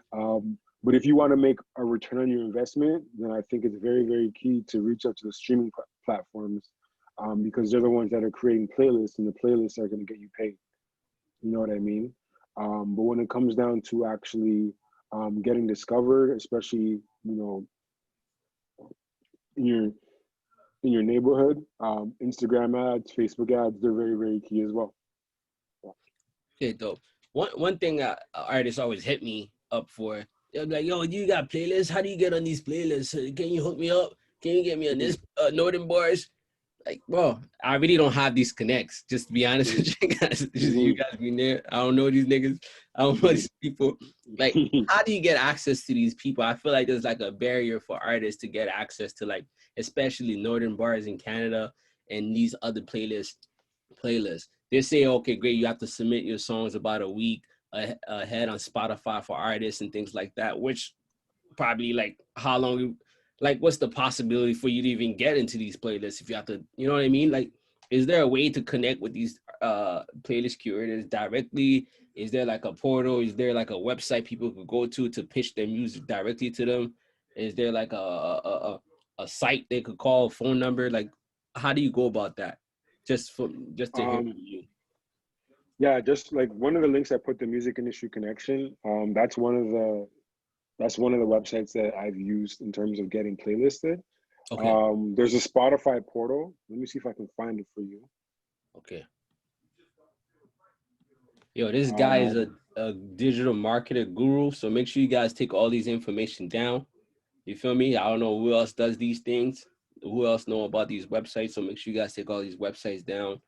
But if you want to make a return on your investment, then I think it's very, very key to reach out to the streaming platforms, because they're the ones that are creating playlists, and the playlists are going to get you paid. You know what I mean? But when it comes down to actually getting discovered, especially in your in your neighborhood, Instagram ads, Facebook ads, they're very, very key as well. Okay, dope. One thing artists always hit me up for, they're like, yo, you got playlists? How do you get on these playlists? Can you hook me up? Can you get me on this Northern Bars? Like, bro, I really don't have these connects. Just to be honest with you guys, you Mhm. guys being there. I don't know these niggas. I don't know these people. Like, Mhm. how do you get access to these people? I feel like there's like a barrier for artists to get access to, like, especially Northern Bars in Canada and these other playlists. They say, okay, great, you have to submit your songs about a week ahead on Spotify for artists and things like that, which probably like how long, like what's the possibility for you to even get into these playlists if you have to, you know what I mean? Like, is there a way to connect with these playlist curators directly? Is there like a portal? Is there like a website people could go to pitch their music directly to them? Is there like a site they could call, a phone number? Like, how do you go about that? Just to hear from Um, you. yeah, just like one of the links I put, the Music Industry Connection. That's one of the websites that I've used in terms of getting playlisted. Okay. There's a Spotify portal. Let me see if I can find it for you. Okay. Yo, this guy is Um, a digital marketer guru. So make sure you guys take all these information down. You feel me? I don't know who else does these things, who else know about these websites. So make sure you guys take all these websites down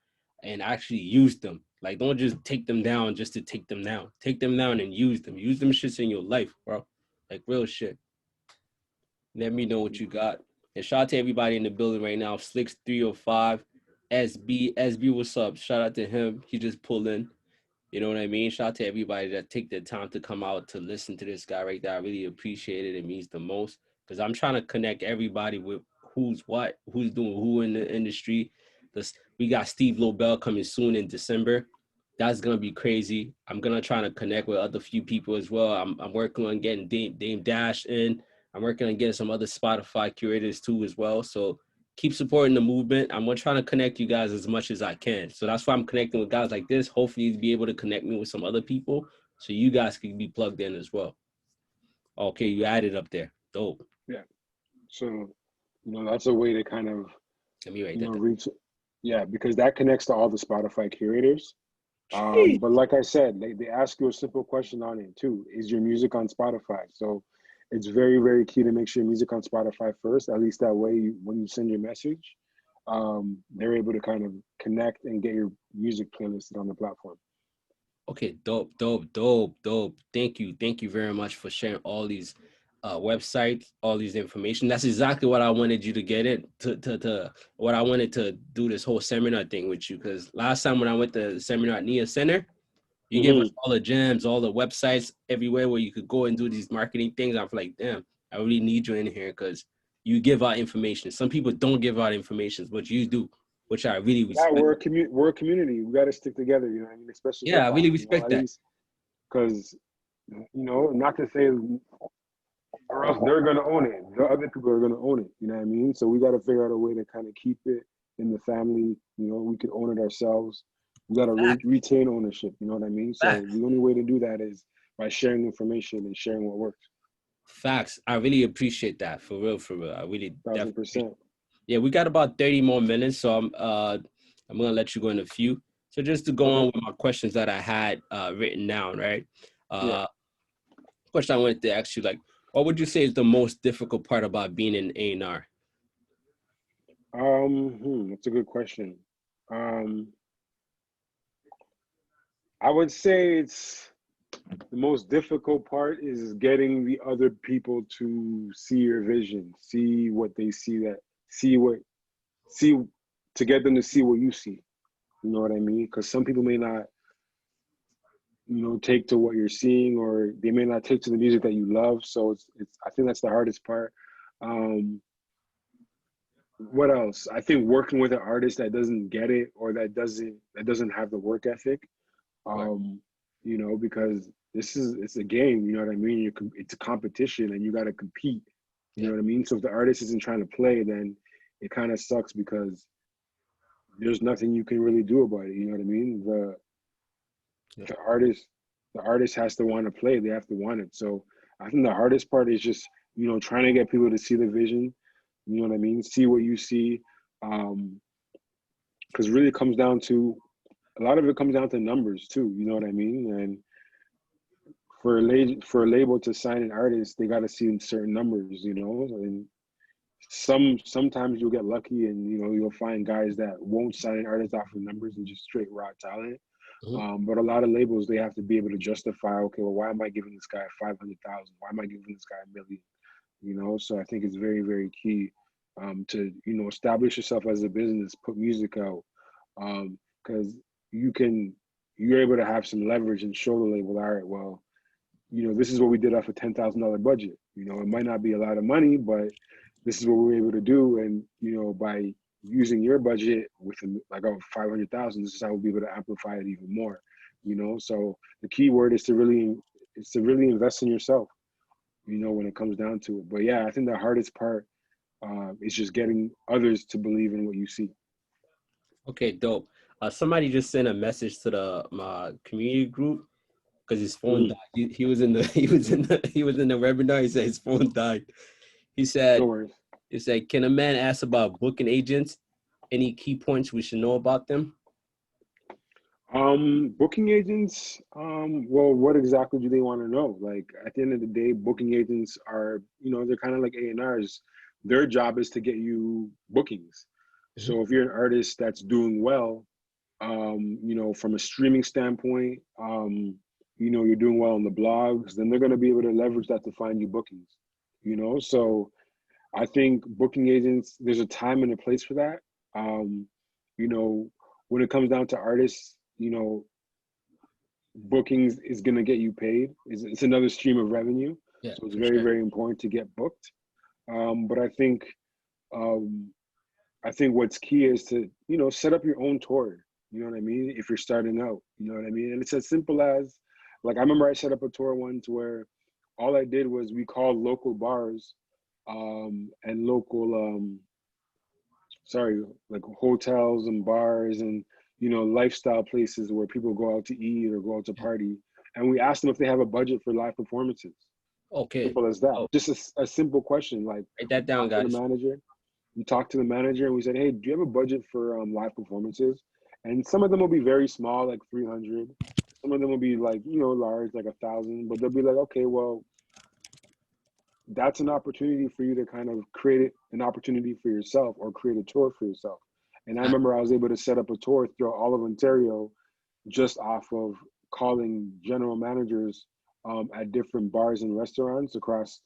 and actually use them. Like, don't just take them down just to take them down. Take them down and use them. Use them shits in your life, bro. Like real shit. Let me know what you got. And shout out to everybody in the building right now. Slicks 305, SB, what's up? Shout out to him. He just pulled in. You know what I mean? Shout out to everybody that take the time to come out to listen to this guy right there. I really appreciate it. It means the most because I'm trying to connect everybody with who's what, who's doing who in the industry. This we got Steve Lobel coming soon in December. That's gonna be crazy. I'm gonna try to connect with other few people as well. I'm working on getting Dame Dash in. I'm working on getting some other Spotify curators too as well. So keep supporting the movement. I'm gonna try to connect you guys as much as I can. So that's why I'm connecting with guys like this. Hopefully, be able to connect me with some other people so you guys can be plugged in as well. Okay, you added up there. Dope. yeah. So, that's a way to kind of, Let me write that down. reach. Yeah, because that connects to all the Spotify curators. Jeez. But like I said, they ask you a simple question on it too. Is your music on Spotify? So it's very, very key to make sure your music on Spotify first. At least that way, when you send your message, they're able to kind of connect and get your music playlisted on the platform. Okay, dope. Thank you very much for sharing all these websites, all these information. That's exactly what I wanted you to get it to what I wanted to do this whole seminar thing with you. Because last time when I went to the seminar at Nia Center, you gave us Hmm. all the gems, all the websites everywhere where you could go and do these marketing things. I'm like, damn, I really need you in here because you give out information. Some people don't give out information, but you do, which I really Yeah, respect. we're a community. We got to stick together. You know what I mean? Especially Yeah, hip I hop. really respect At that. least because not to say, or else they're gonna own it. The other people are gonna own it. You know what I mean? So we got to figure out a way to kind of keep it in the family. We could own it ourselves. We got to Fact, retain ownership. You know what I mean? So fact. the only way to do that is by sharing information and sharing what works. Facts. I really appreciate that. For real, for real. I really Thousand definitely appreciate. percent. Yeah, we got about 30 more minutes, so I'm gonna let you go in a few. So just to go on Okay. with my questions that I had written down, right? Yeah. Uh question I wanted to ask you, like, what would you say is the most difficult part about being an A&R? That's a good question. Um, I would say it's the most difficult part is getting the other people to see your vision, see what they see, see to get them to see what you see. You know what I mean? Because some people may not, take to what you're seeing, or they may not take to the music that you love. So it's I think that's the hardest part. Um, what else? I think working with an artist that doesn't get it, or that doesn't have the work ethic. Right. um, because it's a game. You know what I mean? It's a competition, and you got to compete. You know Yeah. what I mean? So if the artist isn't trying to play, then it kind of sucks because there's nothing you can really do about it. You know what I mean? Yeah. The artist, the artist has to want to play. They have to want it. So I think the hardest part is just trying to get people to see the vision. You know what I mean? See what you see, because really it comes down to a lot of it comes down to numbers too. You know what I mean? And for a label to sign an artist, they got to see certain numbers, and sometimes you'll get lucky, and you'll find guys that won't sign artists off of numbers and just straight raw talent. Mhm. But a lot of labels, they have to be able to justify, okay, well, why am I giving this guy 500,000? Why am I giving this guy a million? So I think it's very, very key, to establish yourself as a business, put music out, because you can you're able to have some leverage and show the label, all right, well, this is what we did off a $10,000 budget. It might not be a lot of money, but this is what we were able to do. And, by using your budget with like 500,000, this is how we'll be able to amplify it even more. So the key word is to really invest in yourself. when it comes down to it. But yeah, I think the hardest part is just getting others to believe in what you see. Okay, dope. Somebody just sent a message to the my community group because his phone Mm, died. He was in the he was in the webinar. He said his phone died. He no said worries. he said, "Can a man ask about booking agents? Any key points we should know about them?" Booking agents, well, what exactly do they want to know? Like at the end of the day, booking agents are, they're kind of like A&Rs. Their job is to get you bookings. Mhm. So if you're an artist that's doing well, from a streaming standpoint, you're doing well on the blogs, then they're going to be able to leverage that to find you bookings. So I think booking agents, there's a time and a place for that. Um, you know, when it comes down to artists, bookings is going to get you paid. It's another stream of revenue. Yeah, So it's for very, sure. very important to get booked. But um, I think what's key is to, set up your own tour. You know what I mean? If you're starting out, you know what I mean? And it's as simple as, like, I remember I set up a tour once where all I did was we called local bars and local, sorry, like hotels and bars and, lifestyle places where people go out to eat or go out to Yeah. party. And we asked them if they have a budget for live performances. Okay. Simple as that. Oh, Just a simple question. Like, write that down, talk to the guys. manager. We talked to the manager and we said, "Hey, do you have a budget for live performances?" And some of them will be very small, like 300. Some of them will be like, large, like 1,000. But they'll be like, "Okay, well, that's an opportunity for you to kind of create an opportunity for yourself or create a tour for yourself." And I Ah, remember I was able to set up a tour throughout all of Ontario just off of calling general managers at different bars and restaurants across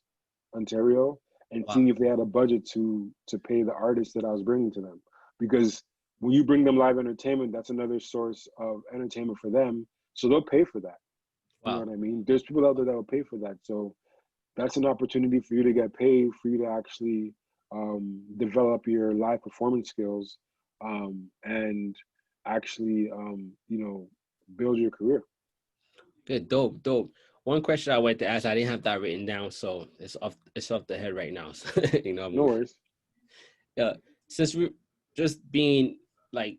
Ontario and wow, seeing if they had a budget to pay the artists that I was bringing to them. Because when you bring them live entertainment, that's another source of entertainment for them. So they'll pay for that. You know wow. what I mean? There's people out there that will pay for that. So that's an opportunity for you to get paid, for you to actually develop your live performance skills and actually, build your career. Good, dope, dope. One question I went to ask, I didn't have that written down, so it's off the head right now. So, No worries. yeah. Since we just being like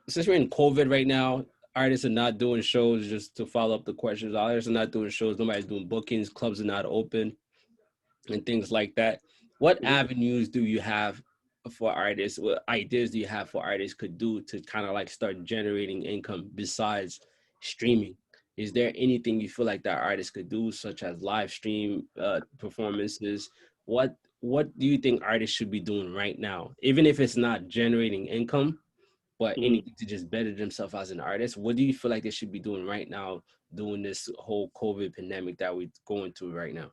since we're in COVID right now, artists are not doing shows. Just to follow up the questions, artists are not doing shows. Nobody's doing bookings. Clubs are not open, and things like that. What Mhm. avenues do you have for artists? What ideas do you have for artists could do to kind of like start generating income besides streaming? Is there anything you feel like that artists could do, such as live stream performances? What do you think artists should be doing right now, even if it's not generating income, but Mhm. anything to just better themselves as an artist? What do you feel like they should be doing right now, doing this whole COVID pandemic that we're going through right now?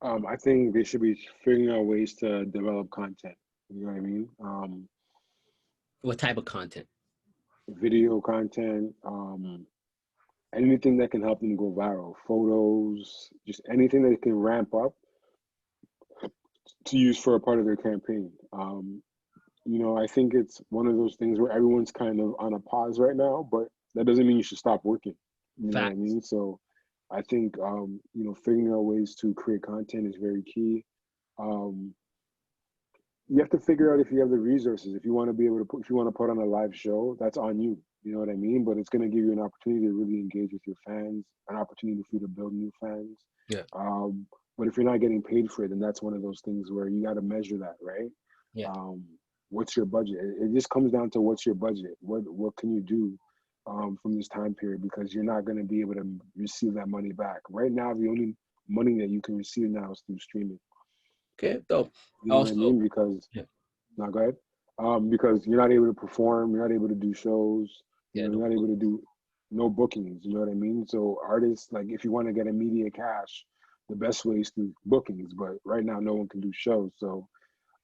I think they should be figuring out ways to develop content. You know what I mean? What type of content? Video content, anything that can help them go viral, photos, just anything that can ramp up to use for a part of their campaign. I think it's one of those things where everyone's kind of on a pause right now, but that doesn't mean you should stop working. You know what I Facts. mean? So I think, figuring out ways to create content is very key. Um, you have to figure out if you have the resources. If you want to be able to if you want to put on a live show, that's on you. You know what I mean? But it's going to give you an opportunity to really engage with your fans, an opportunity for you to build new fans. Yeah. Um, but if you're not getting paid for it, then that's one of those things where you got to measure that, right? Yeah. Um, what's your budget? It just comes down to what's your budget. What can you do from this time period? Because you're not going to be able to receive that money back. Right now, the only money that you can receive now is through streaming. Okay. So You know what I also, mean? Because yeah, now go ahead. Because you're not able to perform, you're not able to do shows, yeah, you're no, not able to do no bookings. You know what I mean? So artists, like if you want to get immediate cash, the best way is through bookings. But right now, no one can do shows. So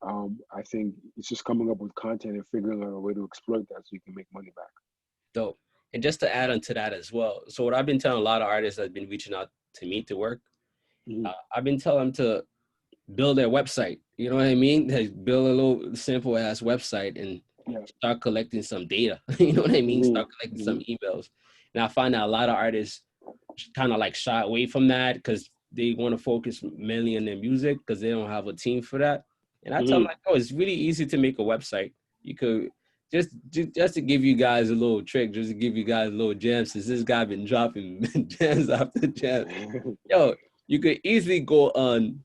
I think it's just coming up with content and figuring out a way to exploit that so you can make money back. dope. And just to add on to that as well. So what I've been telling a lot of artists that have been reaching out to me to work, Hmm. I've been telling them to build their website. You know what I mean? Like build a little simple ass website and Yeah. start collecting some data. You know what I mean? Hmm. Start collecting some Hmm. emails. And I find that a lot of artists kind of like shy away from that because they want to focus mainly on their music because they don't have a team for that. And I tell them Hmm. like, oh, it's really easy to make a website. You could just to give you guys a little trick, just to give you guys a little gems, since this guy been dropping gems after gems. Yo, you could easily go on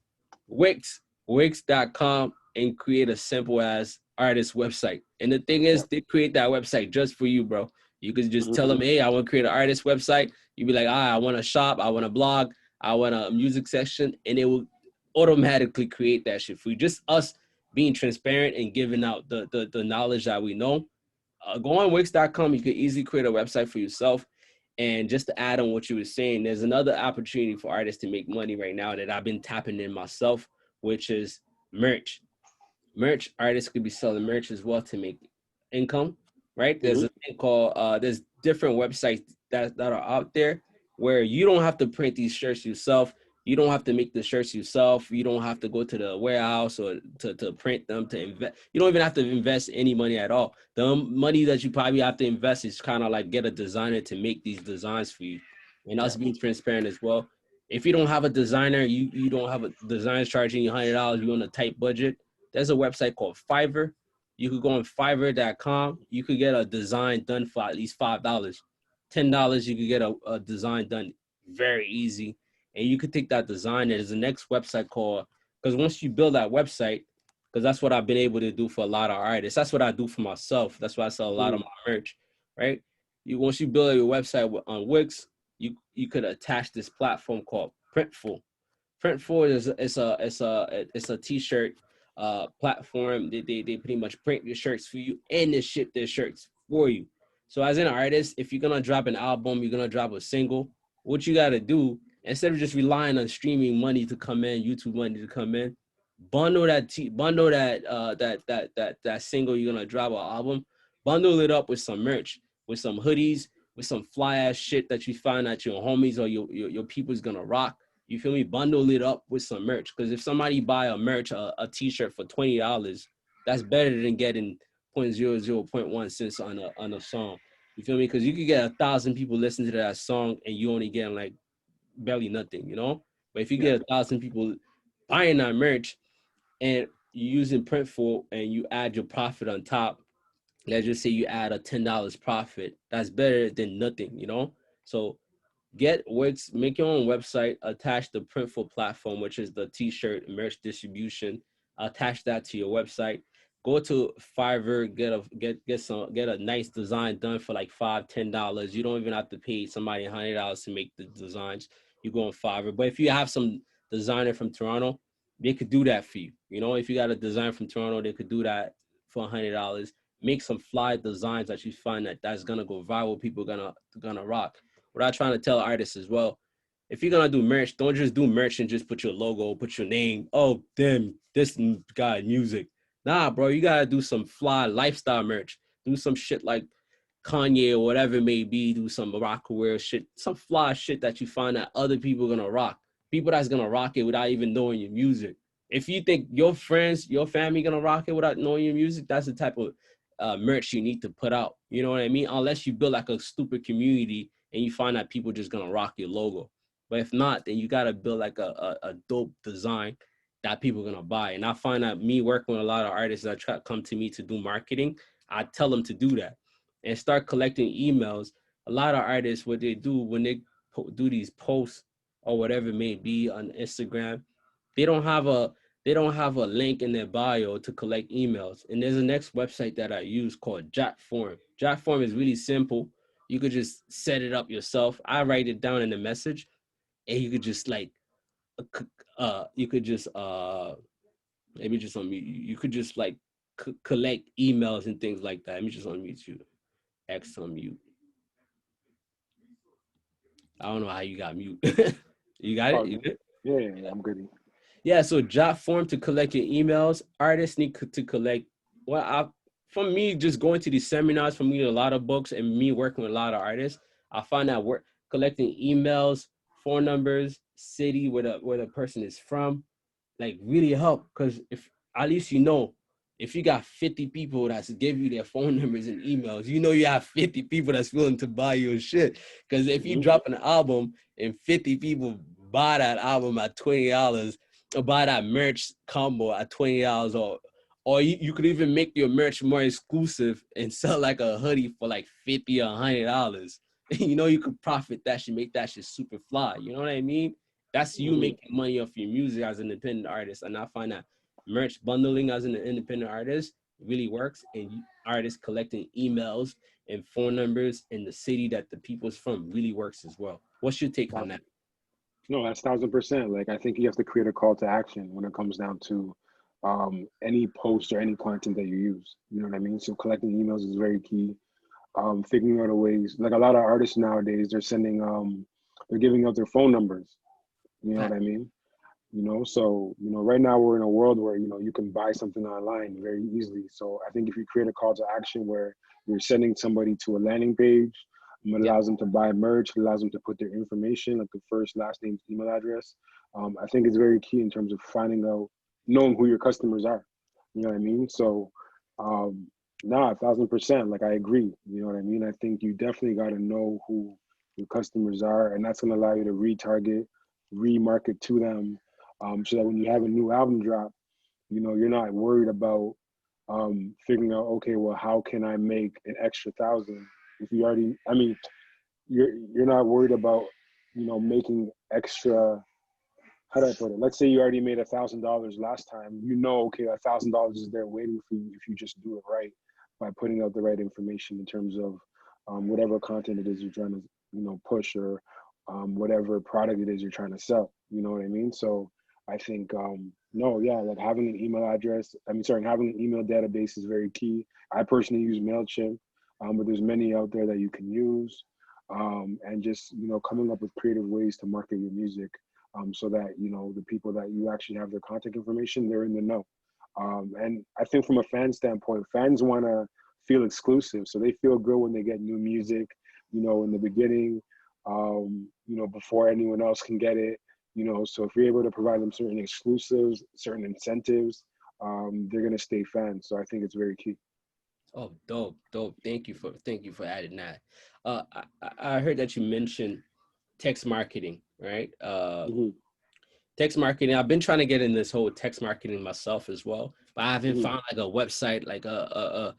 Wix.com and create a simple as artist website. And the thing is, Yep. they create that website just for you, bro. You could just tell Hmm. them, hey, I want to create an artist website. You'd be like, I want a shop, I want a blog, I want a music section, and it will automatically create that shit for you. Just us being transparent and giving out the knowledge that we know. Go on Wix.com. You could easily create a website for yourself. And just to add on what you were saying, there's another opportunity for artists to make money right now that I've been tapping in myself, which is merch. Merch artists could be selling merch as well to make income, right? There's Hmm. a thing called there's different websites that are out there where you don't have to print these shirts yourself. You don't have to make the shirts yourself. You don't have to go to the warehouse or to print them to invest. You don't even have to invest any money at all. The money that you probably have to invest is kind of like get a designer to make these designs for you. And us Yep. being transparent as well. If you don't have a designer, you don't have a designer charging you $100, you're on a tight budget, there's a website called Fiverr. You could go on Fiverr.com. You could get a design done for at least $5. $10, you could get a design done very easy. And you could take that design. There's the next website called, because once you build that website, because that's what I've been able to do for a lot of artists. That's what I do for myself. That's why I sell a lot of Hmm. my merch, right? Once you build your website on Wix, you could attach this platform called Printful. Printful is it's a t-shirt platform. They pretty much print your shirts for you and they ship their shirts for you. So as an artist, if you're gonna drop an album, you're gonna drop a single, what you gotta do, instead of just relying on streaming money to come in, YouTube money to come in, bundle that single you're gonna drop an album, bundle it up with some merch, with some hoodies, with some fly ass shit that you find that your homies or your people's gonna rock. You feel me? Bundle it up with some merch. Because if somebody buy a t-shirt for $20, that's better than getting 0.00.1 cents on a song. You feel me? Because you could get 1,000 people listening to that song and you only getting like barely nothing, you know? But if you Yep. get 1,000 people buying that merch and you using Printful and you add your profit on top, let's just say you add a $10 profit, that's better than nothing, you know? So get Wix, make your own website, attach the Printful platform, which is the t-shirt merch distribution. Attach that to your website. Go to Fiverr, get a nice design done for like $5, $10. You don't even have to pay somebody $100 to make the designs. You go on Fiverr. But if you have some designer from Toronto, they could do that for you. You know, if you got a designer from Toronto, they could do that for $100. Make some fly designs that you find that's gonna go viral. People gonna rock. What I'm trying to tell artists as well, if you're gonna do merch, don't just do merch and just put your logo, put your name. Oh, damn, this guy music. Nah, bro, you gotta do some fly lifestyle merch. Do some shit like Kanye or whatever it may be. Do some rockaware shit, some fly shit that you find that other people are gonna rock. People that's gonna rock it without even knowing your music. If you think your friends, your family gonna rock it without knowing your music, that's the type of merch you need to put out. You know what I mean? Unless you build like a stupid community and you find that people just gonna rock your logo. But if not, then you gotta build like a dope design that people are gonna buy. And I find that me working with a lot of artists that come to me to do marketing, I tell them to do that and start collecting emails. A lot of artists, what they do when they do these posts or whatever it may be on Instagram, they don't have a they don't have a link in their bio to collect emails. And there's a next website that I use called Jotform. Jotform is really simple. You could just set it up yourself. I write it down in the message, and you could just like, you could just let me just unmute you. You could just like collect emails and things like that. Let me just unmute you. X unmute. I don't know how you got mute. You got it? Oh, You good? yeah, yeah, yeah, I'm good. Yeah, so job form to collect your emails. Artists need to collect. Well, from me just going to these seminars, from me a lot of books, and me working with a lot of artists, I find that work collecting emails, phone numbers, city where the person is from, like really help. Because if at least you know, if you got 50 people that's give you their phone numbers and emails, you know you have 50 people that's willing to buy your shit. Because if you Hmm. drop an album and 50 people buy that album at $20, or buy that merch combo at $20, or you could even make your merch more exclusive and sell like a hoodie for like $50 or $100. You could profit that shit, make that shit super fly. You know what I mean? That's you Mhm. making money off your music as an independent artist. And I find that merch bundling as an independent artist really works, and artists collecting emails and phone numbers in the city that the people's from really works as well. What's your take on Wow. that? No, that's 1,000%. Like I think you have to create a call to action when it comes down to any post or any content that you use. You know what I mean? So collecting emails is very key. Figuring out a ways. Like a lot of artists nowadays, they're giving out their phone numbers. You know what I mean? So right now we're in a world where you can buy something online very easily. So I think if you create a call to action where you're sending somebody to a landing page, it Yeah, allows them to buy merch, it allows them to put their information, like the first last name email address. I think it's very key in terms of finding out, knowing who your customers are. You know what I mean? So um nah, 1,000%, like I agree. You know what I mean? I think you definitely got to know who your customers are, and that's going to allow you to retarget, remarket to them, so that when you have a new album drop, you're not worried about figuring out, okay, well, how can I make an extra thousand? If you already, I mean, you're not worried about, making extra. How do I put it? Let's say you already made $1,000 last time. Okay, $1,000 is there waiting for you if you just do it right by putting out the right information in terms of whatever content it is you're trying to, push, or whatever product it is you're trying to sell. You know what I mean? So I think no, yeah, like having an email address. I mean, sorry, having an email database is very key. I personally use Mailchimp, but there's many out there that you can use, and just coming up with creative ways to market your music, so that the people that you actually have their contact information, they're in the know. And I think from a fan standpoint, fans want to feel exclusive, so they feel good when they get new music, in the beginning, before anyone else can get it. So if you're able to provide them certain exclusives, certain incentives, they're gonna stay fans. So I think it's very key. oh, dope, dope. Thank you for adding that. I heard that you mentioned text marketing, right? Hmm. Text marketing. I've been trying to get in this whole text marketing myself as well, but I haven't Hmm. found like a website, like a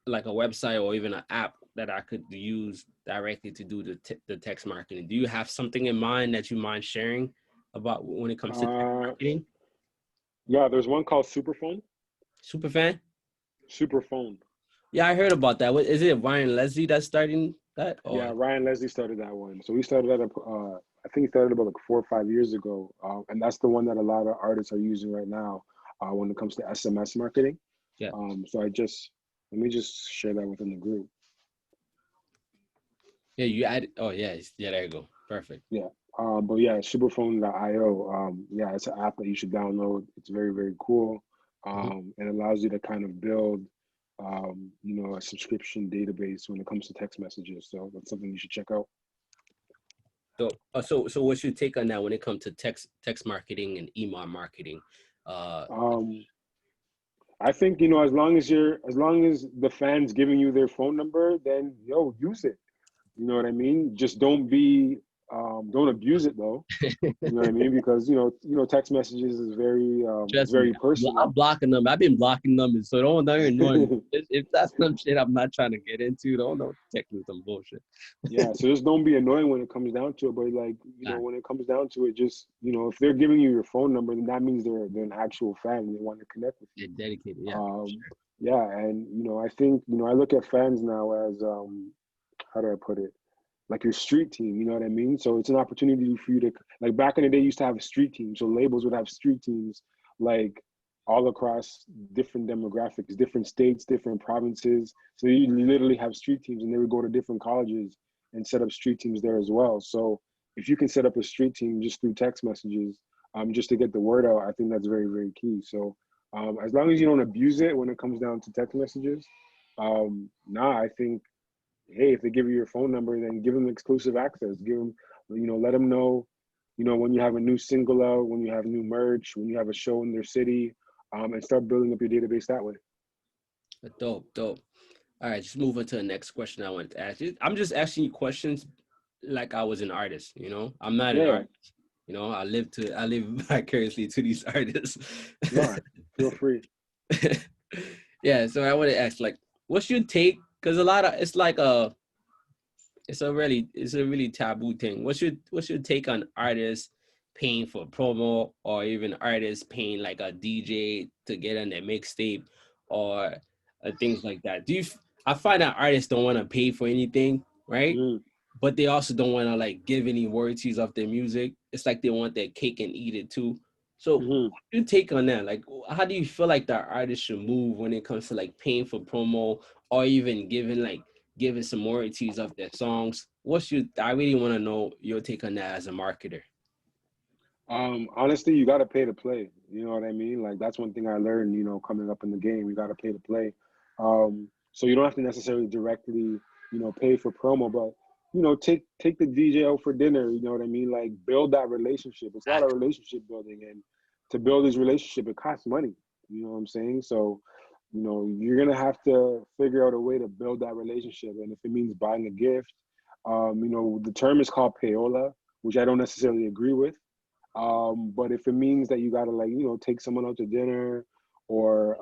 like a website or even an app that I could use directly to do the text marketing. Do you have something in mind that you mind sharing about when it comes to text Uh, marketing? yeah, there's one called Superphone. Superfan? Superphone. Yeah, I heard about that. What is it? Ryan Leslie that's starting that, Yeah, or Ryan Leslie started that one. So we started at I think he started about like 4 or 5 years ago, and that's the one that a lot of artists are using right now when it comes to SMS marketing. yeah, So let me just share that within the group. yeah, you add. Oh yeah, yeah, there you go. Perfect. Yeah. But yeah, superphone.io. Yeah, it's an app that you should download. It's very, very cool. Mhm. And allows you to kind of build, a subscription database when it comes to text messages. So that's something you should check out. So what's your take on that when it comes to text marketing and email marketing? Uh, Um, I think, as long as the fans giving you their phone number, then use it. You know what I mean? Just don't abuse it though. You know what I mean? Because text messages is it's Trust me, very I'm personal. blocking them. I've been blocking them, so don't annoy me. If that's some shit I'm not trying to get into, don't text me some bullshit. Yeah, so just don't be annoying when it comes down to it. But like, Nah, when it comes down to it, just if they're giving you your phone number, then that means they're an actual fan and they want to connect with you. they're dedicated. Yeah, Um, yeah, and I think I look at fans now as how do I put it? Like your street team, you know what I mean? So it's an opportunity for you to, like, back in the day, you used to have a street team. So labels would have street teams like all across different demographics, different states, different provinces. So you literally have street teams, and they would go to different colleges and set up street teams there as well. So if you can set up a street team just through text messages, just to get the word out, I think that's very, very key. So as long as you don't abuse it when it comes down to text messages, nah, I think, hey, if they give you your phone number, then give them exclusive access. Give them, let them know, when you have a new single out, when you have new merch, when you have a show in their city, and start building up your database that way. dope, dope. All right, just move on to the next question I wanted to ask you. I'm just asking you questions like I was an artist. I'm not an Yeah, artist. I live vicariously to these artists. no, feel free. Yeah, so I want to ask, like, what's your take? Because a lot of it's like it's a really taboo thing. What's your take on artists paying for promo, or even artists paying like a DJ to get on their mixtape, or things like that? I find that artists don't want to pay for anything, right? Mm, But they also don't want to like give any royalties off their music. It's like they want their cake and eat it too. So hmm what's your take on that? Like, how do you feel like the artist should move when it comes to like paying for promo, or even giving some royalties of their songs? I really want to know your take on that as a marketer. Honestly, you got to pay to play. You know what I mean? Like that's one thing I learned. Coming up in the game, you got to pay to play. So you don't have to necessarily directly, pay for promo, but take the DJ out for dinner. You know what I mean? Like build that relationship. It's a lot of Facts. relationship building, and to build this relationship, it costs money. You know what I'm saying? So, you're gonna have to figure out a way to build that relationship, and if it means buying a gift, the term is called payola, which I don't necessarily agree with. But if it means that you gotta like, take someone out to dinner or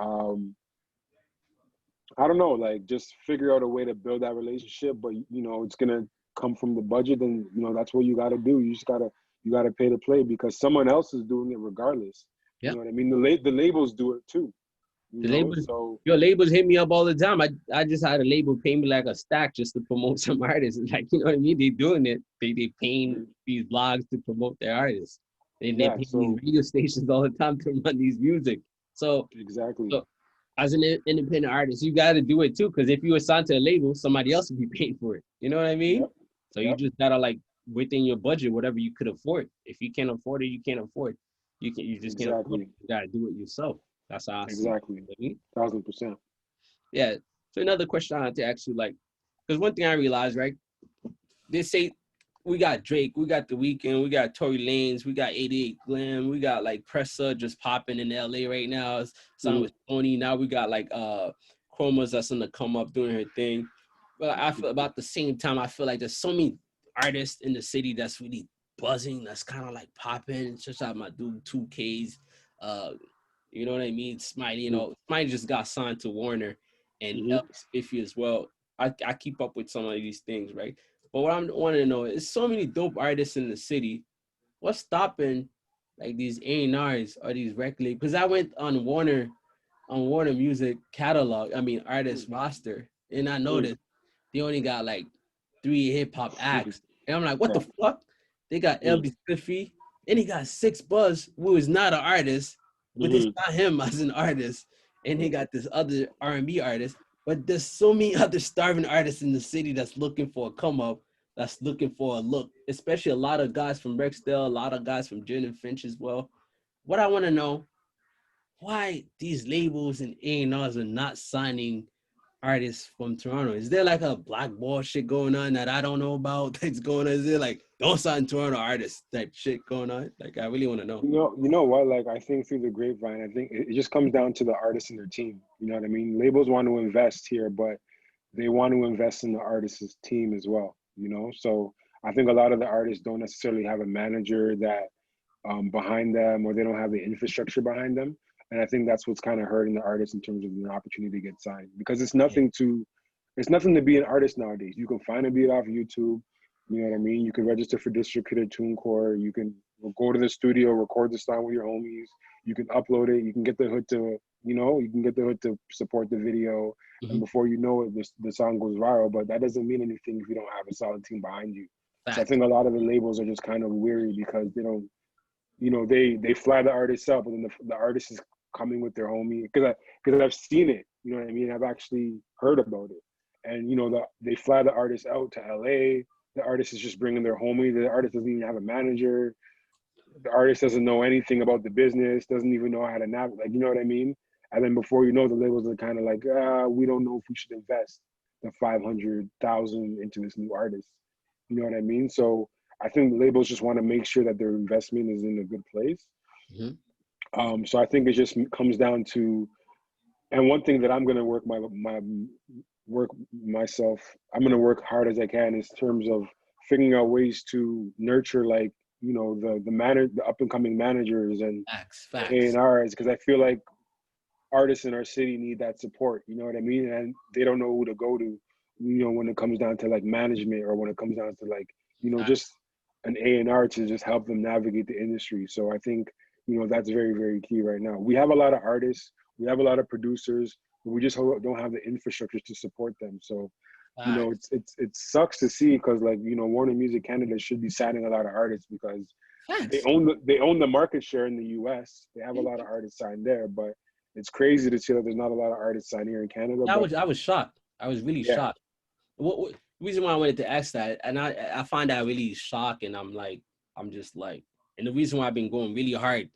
I don't know, like just figure out a way to build that relationship, but it's gonna come from the budget, then that's what you gotta do. You gotta pay to play because someone else is doing it regardless. You Yep. know what I mean? The labels do it too, The labels, so your labels hit me up all the time. I just had a label pay me like a stack just to promote some artists. Like, you know what I mean? They doing it. They paying mhm. these blogs to promote their artists. They Yeah, pay these so radio stations all the time to run these music. So, exactly. so as an independent artist, you got to do it too. Because if you assign to a label, somebody else will be paying for it. You know what I mean? Yep, So you yep, just gotta like within your budget, whatever you could afford. If you can't afford it, you can't afford. You just can't afford it. exactly, You gotta do it yourself. That's how I see it. exactly, You know what I mean? 1000%. Yeah. So another question I had to ask you, like, because one thing I realized, right? They say we got Drake, we got The Weeknd, we got Tory Lanez, we got 88 Glam, we got like Pressa just popping in LA right now. It's signed Hmm with Sony. Now we got like Chromas that's gonna come up doing her thing. But I feel about the same time, I feel like there's so many artists in the city that's really buzzing, that's kind of like popping. Just like my dude 2Ks. Uh, you know what I mean? Smiley, Smiley just got signed to Warner and hmm Elvis Spiffy as well. I keep up with some of these things, right? But what I'm wanting to know is so many dope artists in the city. What's stopping like these A&Rs or these record labels? Because I went on Warner Music catalog, I mean artist roster, and I noticed they only got like 3 hip hop acts. And I'm like, what the Right. fuck? They got Mm-hmm. LB Spiffy, and he got Six Buzz, who is not an artist, but they Mm-hmm. saw him as an artist. And he got this other R&B artist. But there's so many other starving artists in the city that's looking for a come up, that's looking for a look, especially a lot of guys from Rexdale, a lot of guys from Jen and Finch as well. What I want to know, why these labels and A&Rs are not signing artists from Toronto? Is there like a blackball shit going on that I don't know about that's going on? Is there like don't sign Toronto artists type shit going on? Like I really want to know. You know what? Like I think through the grapevine, I think it just comes down to the artist and their team. You know what I mean? Labels want to invest here, but they want to invest in the artist's team as well. So I think a lot of the artists don't necessarily have a manager that behind them, or they don't have the infrastructure behind them. And I think that's what's kind of hurting the artists in terms of an opportunity to get signed because Yeah. it's nothing to be an artist nowadays. You can find a beat off YouTube. You know what I mean? You can register for DistroKid or TuneCore. You can go to the studio, record the song with your homies. You can upload it. You can get the hood to, you can get the hood to support the video. And Mm-hmm. before you know it, the song goes viral. But that doesn't mean anything if you don't have a solid team behind you. So I Facts. think a lot of the labels are just kind of weary because they don't, they fly the artists up, and then the artist is coming with their homie because I've seen it. You know what I mean? I've actually heard about it, and they fly the artist out to LA. The artist is just bringing their homie. The artist doesn't even have a manager. The artist doesn't know anything about the business. Doesn't even know how to navigate. Like, you know what I mean? And then before you know, the labels are kind of like, we don't know if we should invest the 500,000 into this new artist. You know what I mean? So I think labels just want to make sure that their investment is in a good place. Mm-hmm. So I think it just comes down to, and one thing that I'm gonna work myself, I'm gonna work hard as I can in terms of figuring out ways to nurture like, you know, the up and coming managers and Facts, the facts, A&Rs, because I feel like artists in our city need that support. You know what I mean? And they don't know who to go to. You know, when it comes down to like management, or when it comes down to like, you know, facts. just an A&R to just help them navigate the industry. So I think, you know, that's very, very key right now. We have a lot of artists, we have a lot of producers, but we just don't have the infrastructure to support them. So, you know, Facts. it sucks to see, because like, you know, Warner Music Canada should be signing a lot of artists, because Facts. they own the market share in the US. They have a lot of artists signed there, but it's crazy to see that there's not a lot of artists signed here in Canada. Yeah, But I was shocked. I was really yeah. shocked. What reason why I wanted to ask that, and I find that really shocking. I'm just like, and the reason why I've been going really hard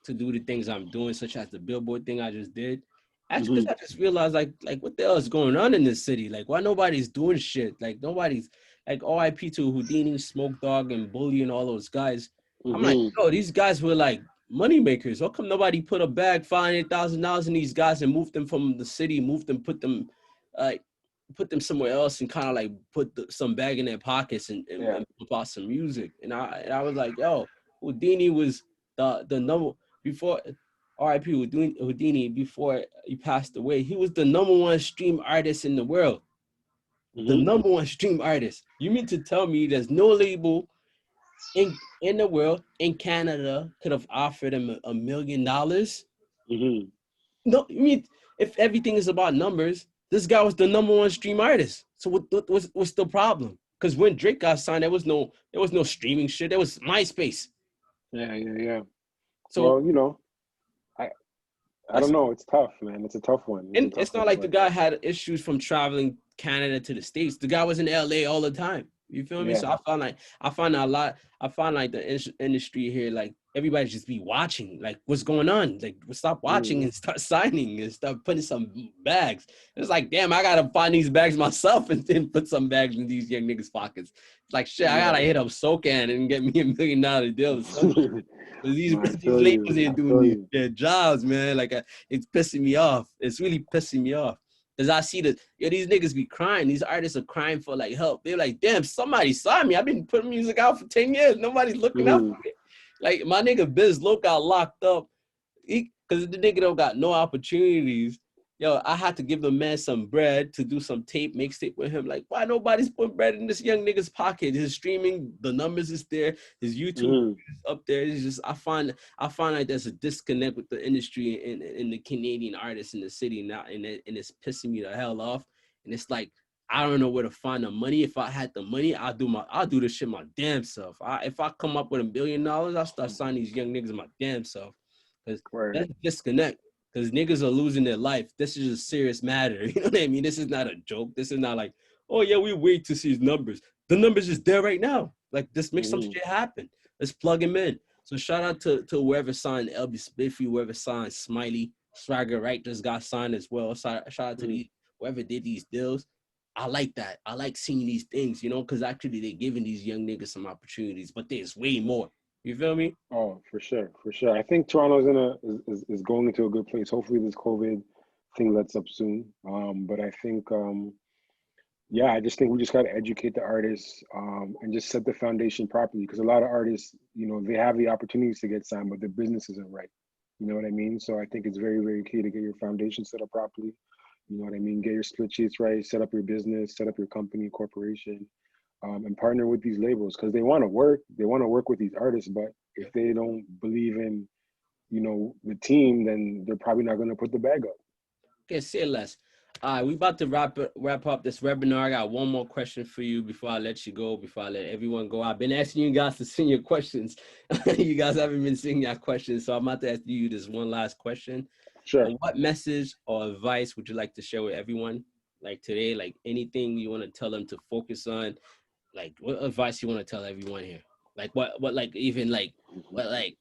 to do the things I'm doing, such as the billboard thing I just did. Actually, Hmm. because I just realized like what the hell is going on in this city? Like, why nobody's doing shit? Like nobody's like RIP to Houdini, Smoke Dog, and Bully and all those guys. I'm like, Hmm. yo, these guys were like money makers. How come nobody put a bag $500,000 in these guys and moved them from the city, like put them somewhere else and kind of like put some bag in their pockets Yeah. and pump out some music. And I was like, yo, Houdini was the number before RIP Houdini before he passed away. He was the number one stream artist in the world. The Hmm. number one stream artist. You mean to tell me there's no label in the world in Canada could have offered him $1 million? Hmm. No, I mean if everything is about numbers, this guy was the number one stream artist. So what's the problem? Because when Drake got signed, there was no streaming shit. There was MySpace. Yeah. Yeah. Yeah. So Well, you know, I I that's don't know. It's tough, man. It's a tough one. It's a and tough it's not one. like the But guy had issues from traveling Canada to the States. The guy was in LA all the time. You feel me? yeah. So I find a lot. I find like the industry here, like everybody just be watching, like what's going on. Like stop watching Mm. and start signing and start putting some bags. It's like, damn, I gotta find these bags myself and then put some bags in these young niggas' pockets. It's like shit. I Yeah. gotta hit up SoCan and get me $1 million deal or some shit. Because No, I these feel labels you. I ain't doing feel you. their jobs, man. Like it's pissing me off. It's really pissing me off. Cause I see that these niggas be crying. These artists are crying for like help. They're like, damn, somebody saw me. I've been putting music out for 10 years. Nobody's looking out Hmm. for me. Like my nigga Biz Lo got locked up. Cause the nigga don't got no opportunities. Yo, I had to give the man some bread to do some mixtape with him. Like, why nobody's putting bread in this young nigga's pocket? His streaming, the numbers is there. His YouTube Hmm. is up there. It's just I find like there's a disconnect with the industry and the Canadian artists in the city now, and it's pissing me the hell off. And it's like I don't know where to find the money. If I had the money, I'll do this shit my damn self. If I come up with $1 billion, I'll start signing these young niggas my damn self. Because Right. that's disconnect. Because niggas are losing their life. This is a serious matter. You know what I mean? This is not a joke. This is not like, oh yeah, we wait to see his numbers. The numbers is there right now. Like, just make some Hmm. shit happen. Let's plug him in. So shout out to whoever signed LB Spiffy, whoever signed Smiley, Swagger Right just got signed as well. Shout out to Hmm. these whoever did these deals. I like that. I like seeing these things, because actually they're giving these young niggas some opportunities, but there's way more. You feel me? Oh, for sure, for sure. I think Toronto's is going into a good place. Hopefully, this COVID thing lets up soon. But I think, yeah, I just think we just got to educate the artists, and just set the foundation properly. Because a lot of artists, you know, they have the opportunities to get signed, but their business isn't right. You know what I mean? So I think it's very, very key to get your foundation set up properly. You know what I mean? Get your split sheets right, set up your business, set up your company, corporation, and partner with these labels, because they want to work. They want to work with these artists, but if they don't believe in, you know, the team, then they're probably not going to put the bag up. Okay, say less. All right, we about to wrap up this webinar. I got one more question for you before I let you go, before I let everyone go. I've been asking you guys to send your questions. You guys haven't been sending your questions, so I'm about to ask you this one last question. Sure. What message or advice would you like to share with everyone? Like today, like anything you want to tell them to focus on? Like what advice you want to tell everyone here? Like what like even like Mhm. what like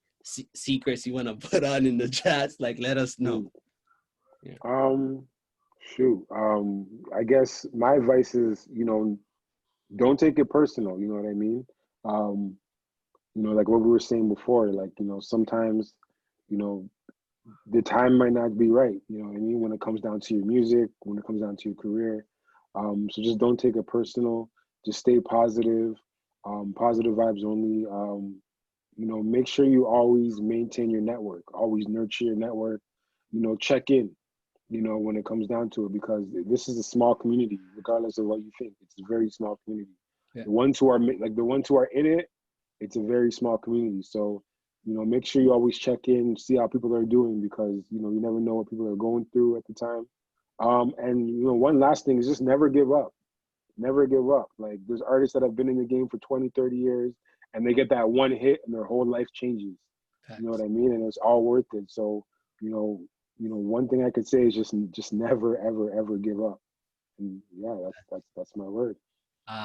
secrets you want to put on in the chats? Like let us know. Mm. Yeah. Um, Shoot. I guess my advice is, you know, don't take it personal. You know what I mean? Um, you know, like what we were saying before, like, you know, sometimes, you know, the time might not be right. You know what I mean? When it comes down to your music, when it comes down to your career. So just don't take it personal. Just stay positive. Positive vibes only. Make sure you always maintain your network, always nurture your network, check in, when it comes down to it, because this is a small community, regardless of what you think. It's a very small community. Yeah. The ones who are in it, it's a very small community. So, make sure you always check in, see how people are doing, because, you never know what people are going through at the time. And, one last thing is just never give up. Never give up. Like, there's artists that have been in the game for 20, 30 years, and they get that one hit and their whole life changes. You know what Facts. I mean? And it's all worth it. So, you know, one thing I could say is just never, ever, ever give up. And yeah, that's my word.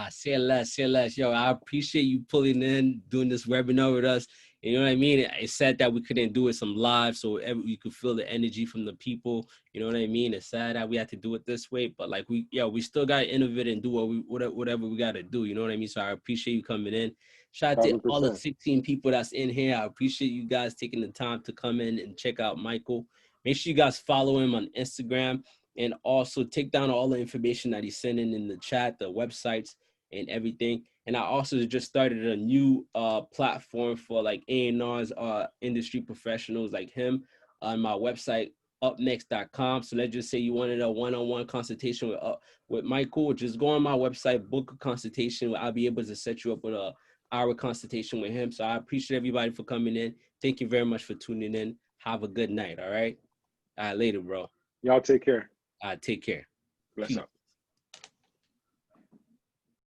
Say less, say less. Yo, I appreciate you pulling in, doing this webinar with us. You know what I mean? It's sad that we couldn't do it some live so you could feel the energy from the people. You know what I mean? It's sad that we had to do it this way, but like we still got to innovate and do whatever we got to do. You know what I mean? So I appreciate you coming in. Shout out to all the 1,000%. 16 people that's in here. I appreciate you guys taking the time to come in and check out Michael. Make sure you guys follow him on Instagram and also take down all the information that he's sending in the chat, the websites and everything. And I also just started a new platform for like A&Rs, industry professionals like him on my website, upnext.com. So let's just say you wanted a one-on-one consultation with Michael, just go on my website, book a consultation. I'll be able to set you up with a hour consultation with him. So I appreciate everybody for coming in. Thank you very much for tuning in. Have a good night. All right. Later, bro. Y'all take care. Take care. Bless Peace. up.